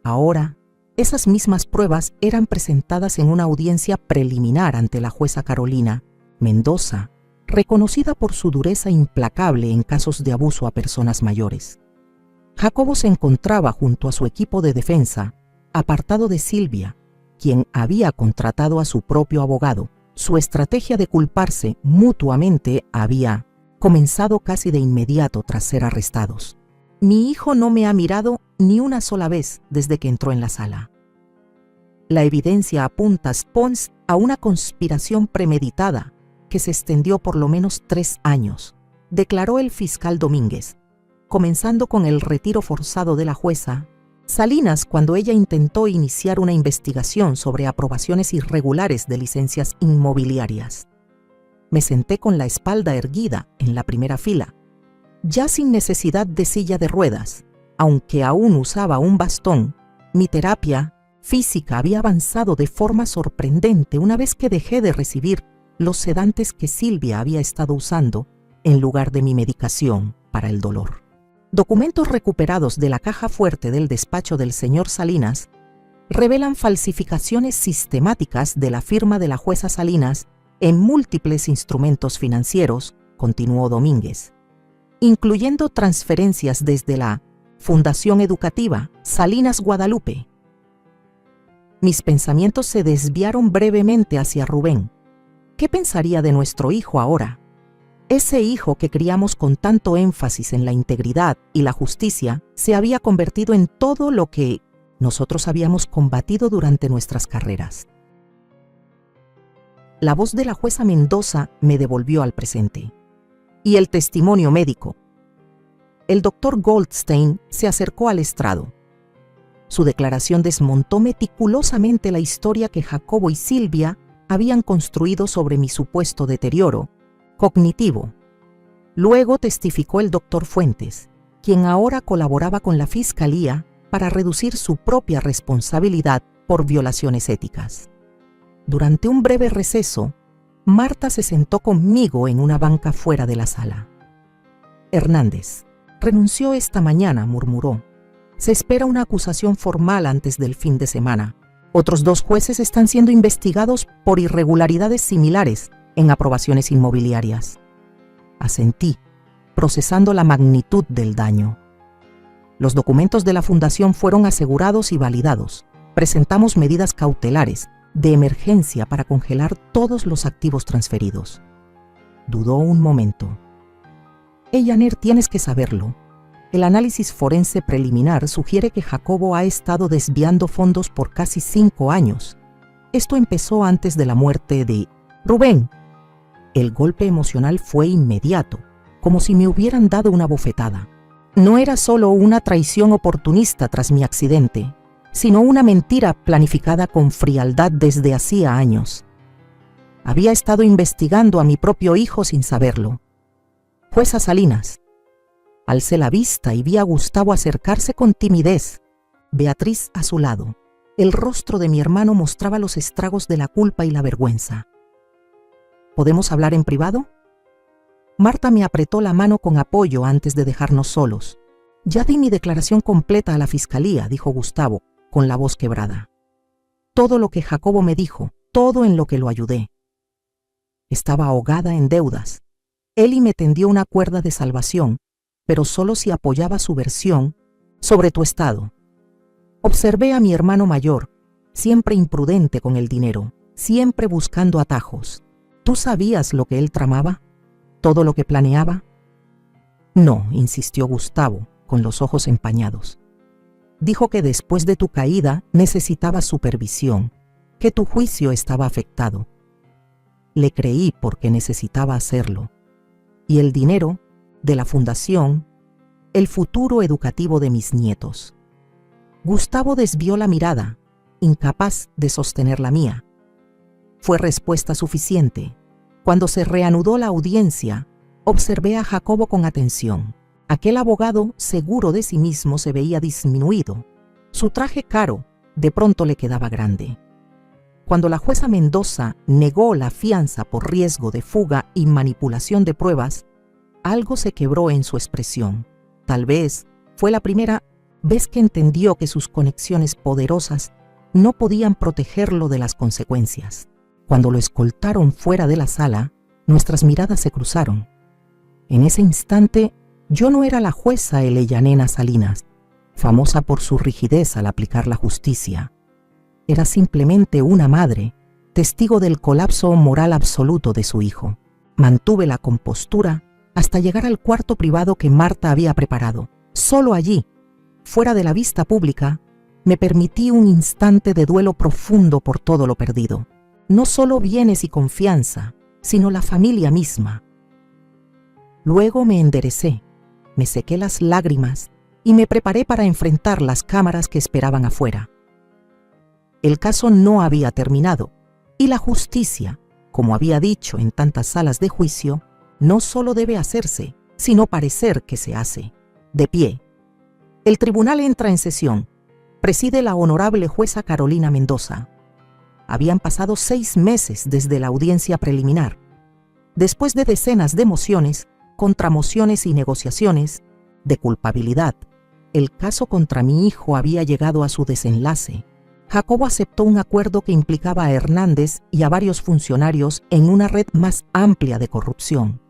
Ahora, esas mismas pruebas eran presentadas en una audiencia preliminar ante la jueza Carolina Mendoza, reconocida por su dureza implacable en casos de abuso a personas mayores. Jacobo se encontraba junto a su equipo de defensa, apartado de Silvia, quien había contratado a su propio abogado. Su estrategia de culparse mutuamente había comenzado casi de inmediato tras ser arrestados. Mi hijo no me ha mirado ni una sola vez desde que entró en la sala. La evidencia apunta Pons a una conspiración premeditada que se extendió por lo menos 3 años, declaró el fiscal Domínguez, comenzando con el retiro forzado de la jueza Salinas cuando ella intentó iniciar una investigación sobre aprobaciones irregulares de licencias inmobiliarias. Me senté con la espalda erguida en la primera fila, ya sin necesidad de silla de ruedas, aunque aún usaba un bastón. Mi terapia física había avanzado de forma sorprendente una vez que dejé de recibir los sedantes que Silvia había estado usando en lugar de mi medicación para el dolor. Documentos recuperados de la caja fuerte del despacho del señor Salinas revelan falsificaciones sistemáticas de la firma de la jueza Salinas en múltiples instrumentos financieros, continuó Domínguez, incluyendo transferencias desde la Fundación Educativa Salinas Guadalupe. Mis pensamientos se desviaron brevemente hacia Rubén. ¿Qué pensaría de nuestro hijo ahora? Ese hijo que criamos con tanto énfasis en la integridad y la justicia se había convertido en todo lo que nosotros habíamos combatido durante nuestras carreras. La voz de la jueza Mendoza me devolvió al presente. Y el testimonio médico. El doctor Goldstein se acercó al estrado. Su declaración desmontó meticulosamente la historia que Jacobo y Silvia habían construido sobre mi supuesto deterioro cognitivo. Luego testificó el doctor Fuentes, quien ahora colaboraba con la Fiscalía para reducir su propia responsabilidad por violaciones éticas. Durante un breve receso, Marta se sentó conmigo en una banca fuera de la sala. Hernández renunció esta mañana, murmuró. Se espera una acusación formal antes del fin de semana. Otros 2 jueces están siendo investigados por irregularidades similares en aprobaciones inmobiliarias. Asentí, procesando la magnitud del daño. Los documentos de la fundación fueron asegurados y validados. Presentamos medidas cautelares de emergencia para congelar todos los activos transferidos. Dudó un momento. Janer, tienes que saberlo. El análisis forense preliminar sugiere que Jacobo ha estado desviando fondos por casi 5 años. Esto empezó antes de la muerte de Rubén. El golpe emocional fue inmediato, como si me hubieran dado una bofetada. No era solo una traición oportunista tras mi accidente, sino una mentira planificada con frialdad desde hacía años. Había estado investigando a mi propio hijo sin saberlo. Jueza Salinas. Alcé la vista y vi a Gustavo acercarse con timidez, Beatriz a su lado. El rostro de mi hermano mostraba los estragos de la culpa y la vergüenza. ¿Podemos hablar en privado? Marta me apretó la mano con apoyo antes de dejarnos solos. Ya di mi declaración completa a la fiscalía, dijo Gustavo, con la voz quebrada. Todo lo que Jacobo me dijo, todo en lo que lo ayudé. Estaba ahogada en deudas. Eli me tendió una cuerda de salvación, pero solo si apoyaba su versión sobre tu estado. Observé a mi hermano mayor, siempre imprudente con el dinero, siempre buscando atajos. ¿Tú sabías lo que él tramaba? ¿Todo lo que planeaba? No, insistió Gustavo, con los ojos empañados. Dijo que después de tu caída necesitabas supervisión, que tu juicio estaba afectado. Le creí porque necesitaba hacerlo. Y el dinero de la fundación, el futuro educativo de mis nietos. Gustavo desvió la mirada, incapaz de sostener la mía. Fue respuesta suficiente. Cuando se reanudó la audiencia, observé a Jacobo con atención. Aquel abogado, seguro de sí mismo, se veía disminuido. Su traje caro de pronto le quedaba grande. Cuando la jueza Mendoza negó la fianza por riesgo de fuga y manipulación de pruebas, algo se quebró en su expresión. Tal vez fue la primera vez que entendió que sus conexiones poderosas no podían protegerlo de las consecuencias. Cuando lo escoltaron fuera de la sala, nuestras miradas se cruzaron. En ese instante, yo no era la jueza Elellanena Salinas, famosa por su rigidez al aplicar la justicia. Era simplemente una madre, testigo del colapso moral absoluto de su hijo. Mantuve la compostura hasta llegar al cuarto privado que Marta había preparado. Solo allí, fuera de la vista pública, me permití un instante de duelo profundo por todo lo perdido. No solo bienes y confianza, sino la familia misma. Luego me enderecé, me sequé las lágrimas y me preparé para enfrentar las cámaras que esperaban afuera. El caso no había terminado y la justicia, como había dicho en tantas salas de juicio, no solo debe hacerse, sino parecer que se hace. De pie. El tribunal entra en sesión. Preside la honorable jueza Carolina Mendoza. Habían pasado 6 meses desde la audiencia preliminar. Después de decenas de mociones, contramociones y negociaciones de culpabilidad, el caso contra mi hijo había llegado a su desenlace. Jacobo aceptó un acuerdo que implicaba a Hernández y a varios funcionarios en una red más amplia de corrupción.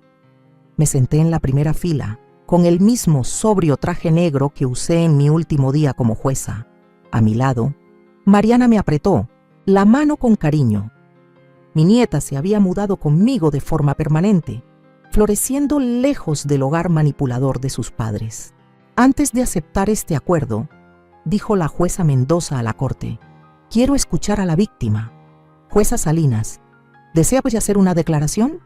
Me senté en la primera fila, con el mismo sobrio traje negro que usé en mi último día como jueza. A mi lado, Mariana me apretó la mano con cariño. Mi nieta se había mudado conmigo de forma permanente, floreciendo lejos del hogar manipulador de sus padres. Antes de aceptar este acuerdo, dijo la jueza Mendoza a la corte: «Quiero escuchar a la víctima. Jueza Salinas, ¿desea hacer una declaración?».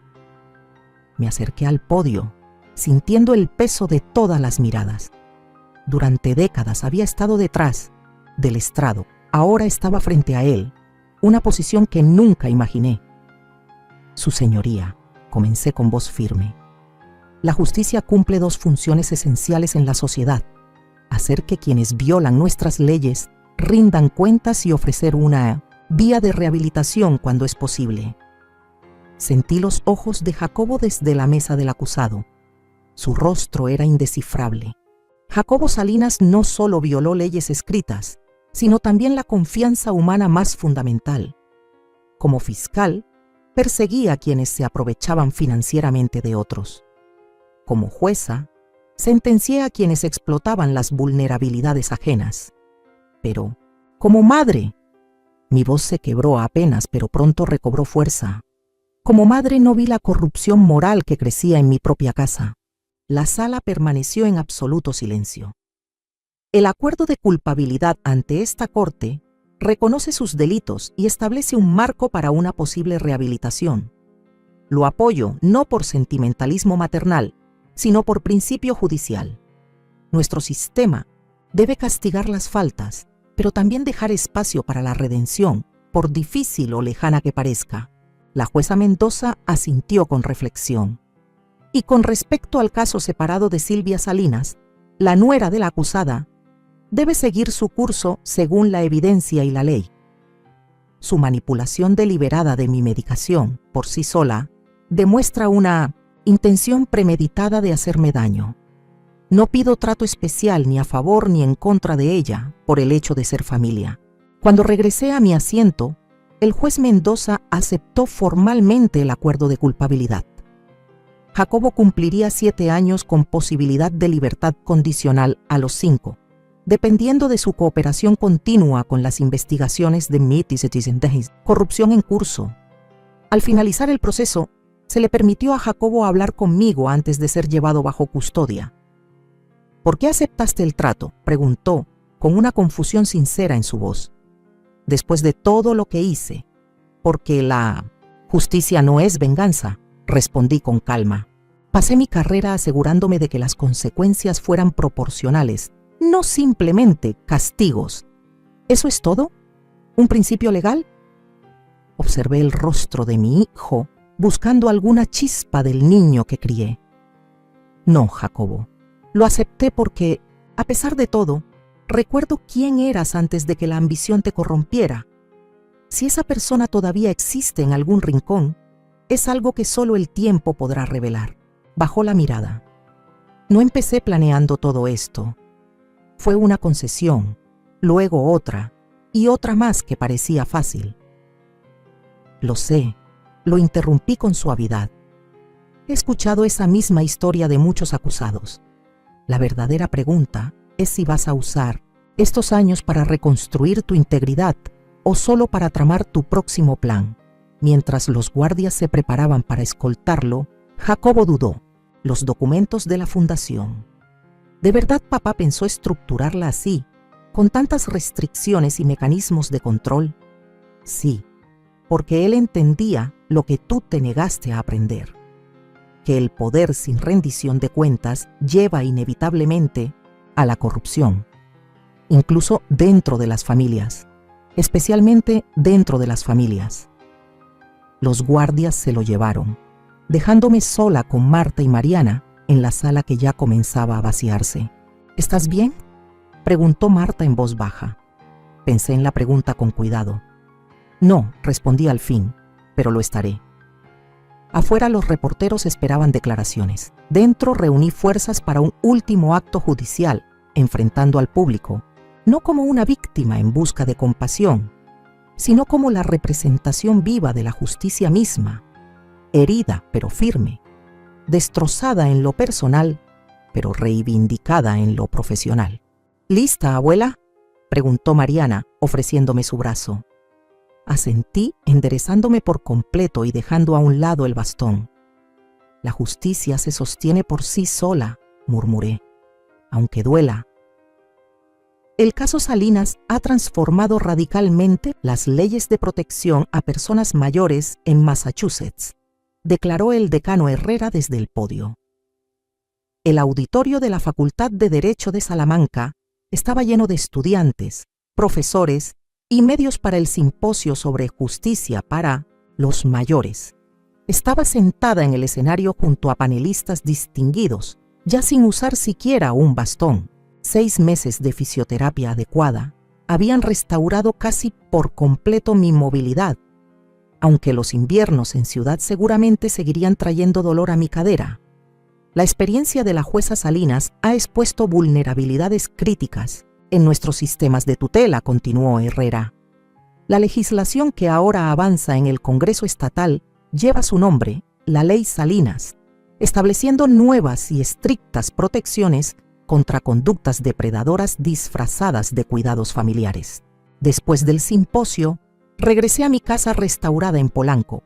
Me acerqué al podio, sintiendo el peso de todas las miradas. Durante décadas había estado detrás del estrado, ahora estaba frente a él, una posición que nunca imaginé. «Su señoría», comencé con voz firme, «la justicia cumple 2 funciones esenciales en la sociedad: hacer que quienes violan nuestras leyes rindan cuentas y ofrecer una vía de rehabilitación cuando es posible». Sentí los ojos de Jacobo desde la mesa del acusado. Su rostro era indescifrable. Jacobo Salinas no solo violó leyes escritas, sino también la confianza humana más fundamental. Como fiscal, perseguía a quienes se aprovechaban financieramente de otros. Como jueza, sentencié a quienes explotaban las vulnerabilidades ajenas. Pero, como madre, mi voz se quebró apenas, pero pronto recobró fuerza. Como madre no vi la corrupción moral que crecía en mi propia casa. La sala permaneció en absoluto silencio. El acuerdo de culpabilidad ante esta corte reconoce sus delitos y establece un marco para una posible rehabilitación. Lo apoyo no por sentimentalismo maternal, sino por principio judicial. Nuestro sistema debe castigar las faltas, pero también dejar espacio para la redención, por difícil o lejana que parezca. La jueza Mendoza asintió con reflexión. Y con respecto al caso separado de Silvia Salinas, la nuera de la acusada debe seguir su curso según la evidencia y la ley. Su manipulación deliberada de mi medicación, por sí sola, demuestra una intención premeditada de hacerme daño. No pido trato especial ni a favor ni en contra de ella por el hecho de ser familia. Cuando regresé a mi asiento, el juez Mendoza aceptó formalmente el acuerdo de culpabilidad. Jacobo cumpliría 7 años con posibilidad de libertad condicional a los 5, dependiendo de su cooperación continua con las investigaciones de corrupción en curso. Al finalizar el proceso, se le permitió a Jacobo hablar conmigo antes de ser llevado bajo custodia. «¿Por qué aceptaste el trato?», preguntó, con una confusión sincera en su voz. «Después de todo lo que hice». «Porque la justicia no es venganza», respondí con calma. Pasé mi carrera asegurándome de que las consecuencias fueran proporcionales, no simplemente castigos. ¿Eso es todo? ¿Un principio legal? Observé el rostro de mi hijo, buscando alguna chispa del niño que crié. No, Jacobo. Lo acepté porque, a pesar de todo, recuerdo quién eras antes de que la ambición te corrompiera. Si esa persona todavía existe en algún rincón, es algo que solo el tiempo podrá revelar. Bajó la mirada. No empecé planeando todo esto. Fue una concesión, luego otra, y otra más que parecía fácil. Lo sé, lo interrumpí con suavidad. He escuchado esa misma historia de muchos acusados. La verdadera pregunta es si vas a usar estos años para reconstruir tu integridad o solo para tramar tu próximo plan. Mientras los guardias se preparaban para escoltarlo, Jacobo dudó. los documentos de la fundación. ¿De verdad papá pensó estructurarla así, con tantas restricciones y mecanismos de control? Sí, porque él entendía lo que tú te negaste a aprender, que el poder sin rendición de cuentas lleva inevitablemente a la corrupción, incluso dentro de las familias, especialmente dentro de las familias. Los guardias se lo llevaron, dejándome sola con Marta y Mariana en la sala que ya comenzaba a vaciarse. ¿Estás bien?, preguntó Marta en voz baja. Pensé en la pregunta con cuidado. No, respondí al fin, pero lo estaré. Afuera los reporteros esperaban declaraciones. Dentro reuní fuerzas para un último acto judicial, enfrentando al público, no como una víctima en busca de compasión, sino como la representación viva de la justicia misma, herida pero firme, destrozada en lo personal, pero reivindicada en lo profesional. ¿Lista, abuela?, preguntó Mariana, ofreciéndome su brazo. Asentí, enderezándome por completo y dejando a un lado el bastón. La justicia se sostiene por sí sola, murmuré, aunque duela. El caso Salinas ha transformado radicalmente las leyes de protección a personas mayores en Massachusetts, declaró el decano Herrera desde el podio. El auditorio de la Facultad de Derecho de Salamanca estaba lleno de estudiantes, profesores y medios para el simposio sobre justicia para los mayores. Estaba sentada en el escenario junto a panelistas distinguidos, ya sin usar siquiera un bastón. 6 meses de fisioterapia adecuada habían restaurado casi por completo mi movilidad, aunque los inviernos en ciudad seguramente seguirían trayendo dolor a mi cadera. La experiencia de la jueza Salinas ha expuesto vulnerabilidades críticas en nuestros sistemas de tutela, continuó Herrera. La legislación que ahora avanza en el Congreso Estatal lleva su nombre, la Ley Salinas, estableciendo nuevas y estrictas protecciones contra conductas depredadoras disfrazadas de cuidados familiares. Después del simposio, regresé a mi casa restaurada en Polanco.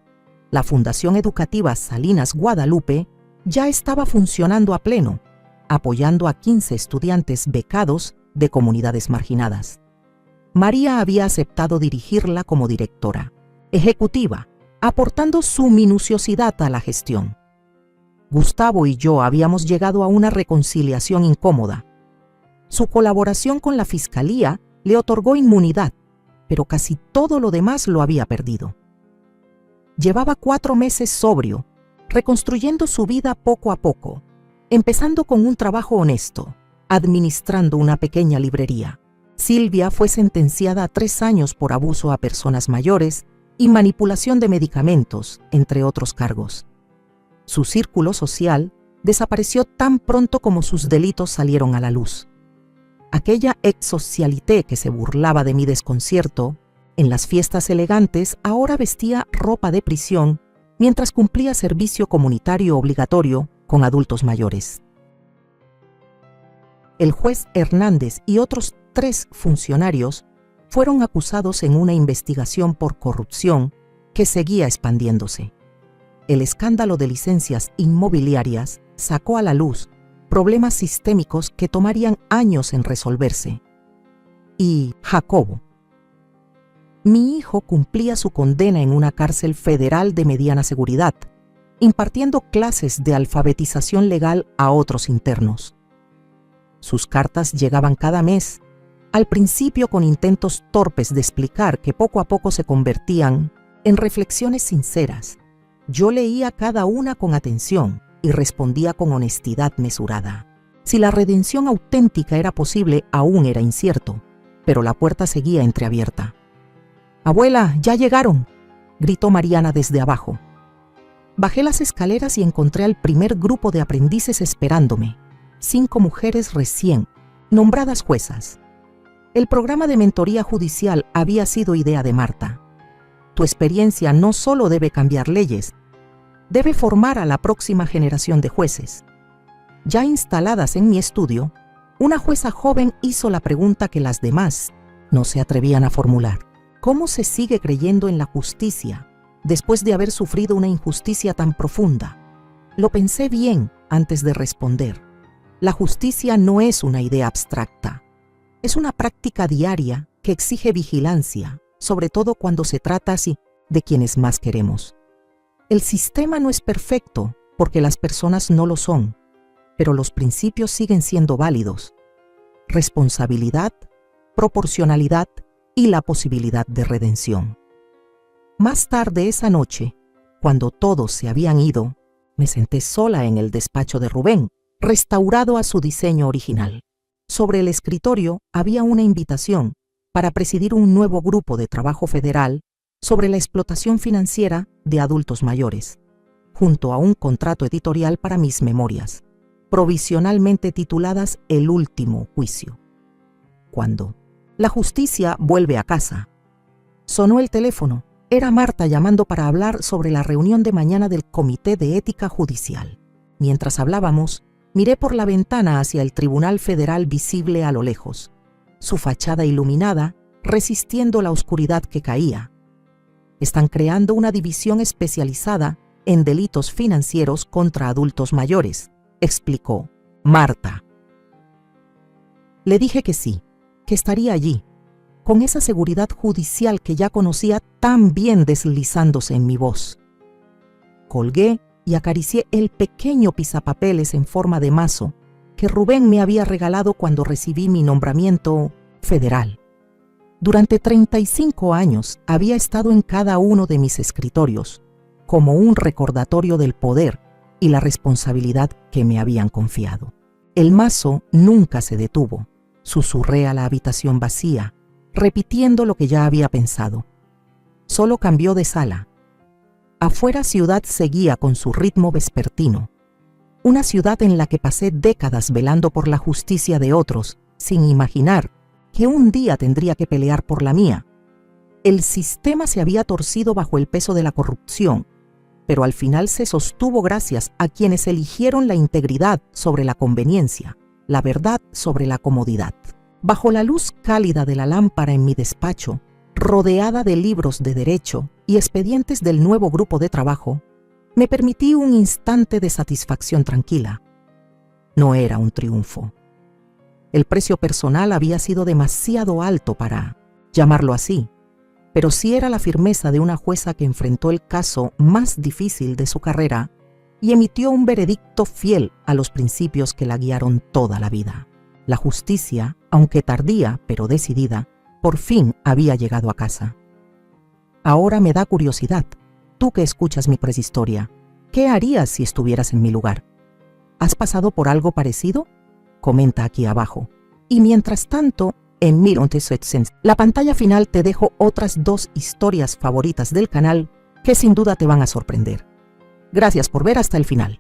La Fundación Educativa Salinas Guadalupe ya estaba funcionando a pleno, apoyando a 15 estudiantes becados de comunidades marginadas. María había aceptado dirigirla como directora ejecutiva, aportando su minuciosidad a la gestión. Gustavo y yo habíamos llegado a una reconciliación incómoda. Su colaboración con la Fiscalía le otorgó inmunidad, pero casi todo lo demás lo había perdido. Llevaba 4 meses sobrio, reconstruyendo su vida poco a poco, empezando con un trabajo honesto, administrando una pequeña librería. Silvia fue sentenciada a 3 años por abuso a personas mayores y manipulación de medicamentos, entre otros cargos. Su círculo social desapareció tan pronto como sus delitos salieron a la luz. Aquella ex socialité que se burlaba de mi desconcierto, en las fiestas elegantes ahora vestía ropa de prisión mientras cumplía servicio comunitario obligatorio con adultos mayores. El juez Hernández y otros 3 funcionarios fueron acusados en una investigación por corrupción que seguía expandiéndose. El escándalo de licencias inmobiliarias sacó a la luz problemas sistémicos que tomarían años en resolverse. Y Jacobo. Mi hijo cumplía su condena en una cárcel federal de mediana seguridad, impartiendo clases de alfabetización legal a otros internos. Sus cartas llegaban cada mes, al principio con intentos torpes de explicar que poco a poco se convertían en reflexiones sinceras. Yo leía cada una con atención y respondía con honestidad mesurada. Si la redención auténtica era posible, aún era incierto, pero la puerta seguía entreabierta. «Abuela, ya llegaron», gritó Mariana desde abajo. Bajé las escaleras y encontré al primer grupo de aprendices esperándome, 5 mujeres recién, nombradas juezas. El programa de mentoría judicial había sido idea de Marta. Tu experiencia no solo debe cambiar leyes, debe formar a la próxima generación de jueces. Ya instaladas en mi estudio, una jueza joven hizo la pregunta que las demás no se atrevían a formular. ¿Cómo se sigue creyendo en la justicia después de haber sufrido una injusticia tan profunda? Lo pensé bien antes de responder. La justicia no es una idea abstracta. Es una práctica diaria que exige vigilancia, sobre todo cuando se trata así de quienes más queremos. El sistema no es perfecto porque las personas no lo son, pero los principios siguen siendo válidos. Responsabilidad, proporcionalidad y la posibilidad de redención. Más tarde esa noche, cuando todos se habían ido, me senté sola en el despacho de Rubén, restaurado a su diseño original. Sobre el escritorio había una invitación para presidir un nuevo grupo de trabajo federal sobre la explotación financiera de adultos mayores, junto a un contrato editorial para mis memorias, provisionalmente tituladas El último juicio. Cuando la justicia vuelve a casa, sonó el teléfono. Era Marta llamando para hablar sobre la reunión de mañana del Comité de Ética Judicial. Mientras hablábamos, miré por la ventana hacia el Tribunal Federal visible a lo lejos, su fachada iluminada resistiendo la oscuridad que caía. Están creando una división especializada en delitos financieros contra adultos mayores, explicó Marta. Le dije que sí, que estaría allí, con esa seguridad judicial que ya conocía tan bien deslizándose en mi voz. Colgué y acaricié el pequeño pisapapeles en forma de mazo que Rubén me había regalado cuando recibí mi nombramiento federal. Durante 35 años había estado en cada uno de mis escritorios, como un recordatorio del poder y la responsabilidad que me habían confiado. El mazo nunca se detuvo. Susurré a la habitación vacía, repitiendo lo que ya había pensado. Solo cambió de sala. Afuera ciudad seguía con su ritmo vespertino. Una ciudad en la que pasé décadas velando por la justicia de otros, sin imaginar que un día tendría que pelear por la mía. El sistema se había torcido bajo el peso de la corrupción, pero al final se sostuvo gracias a quienes eligieron la integridad sobre la conveniencia, la verdad sobre la comodidad. Bajo la luz cálida de la lámpara en mi despacho, rodeada de libros de derecho y expedientes del nuevo grupo de trabajo, me permití un instante de satisfacción tranquila. No era un triunfo. El precio personal había sido demasiado alto para llamarlo así, pero sí era la firmeza de una jueza que enfrentó el caso más difícil de su carrera y emitió un veredicto fiel a los principios que la guiaron toda la vida. La justicia, aunque tardía pero decidida, por fin había llegado a casa. Ahora me da curiosidad, tú que escuchas mi prehistoria, ¿qué harías si estuvieras en mi lugar? ¿Has pasado por algo parecido? Comenta aquí abajo. Y mientras tanto, en la pantalla final te dejo otras 2 historias favoritas del canal que sin duda te van a sorprender. Gracias por ver hasta el final.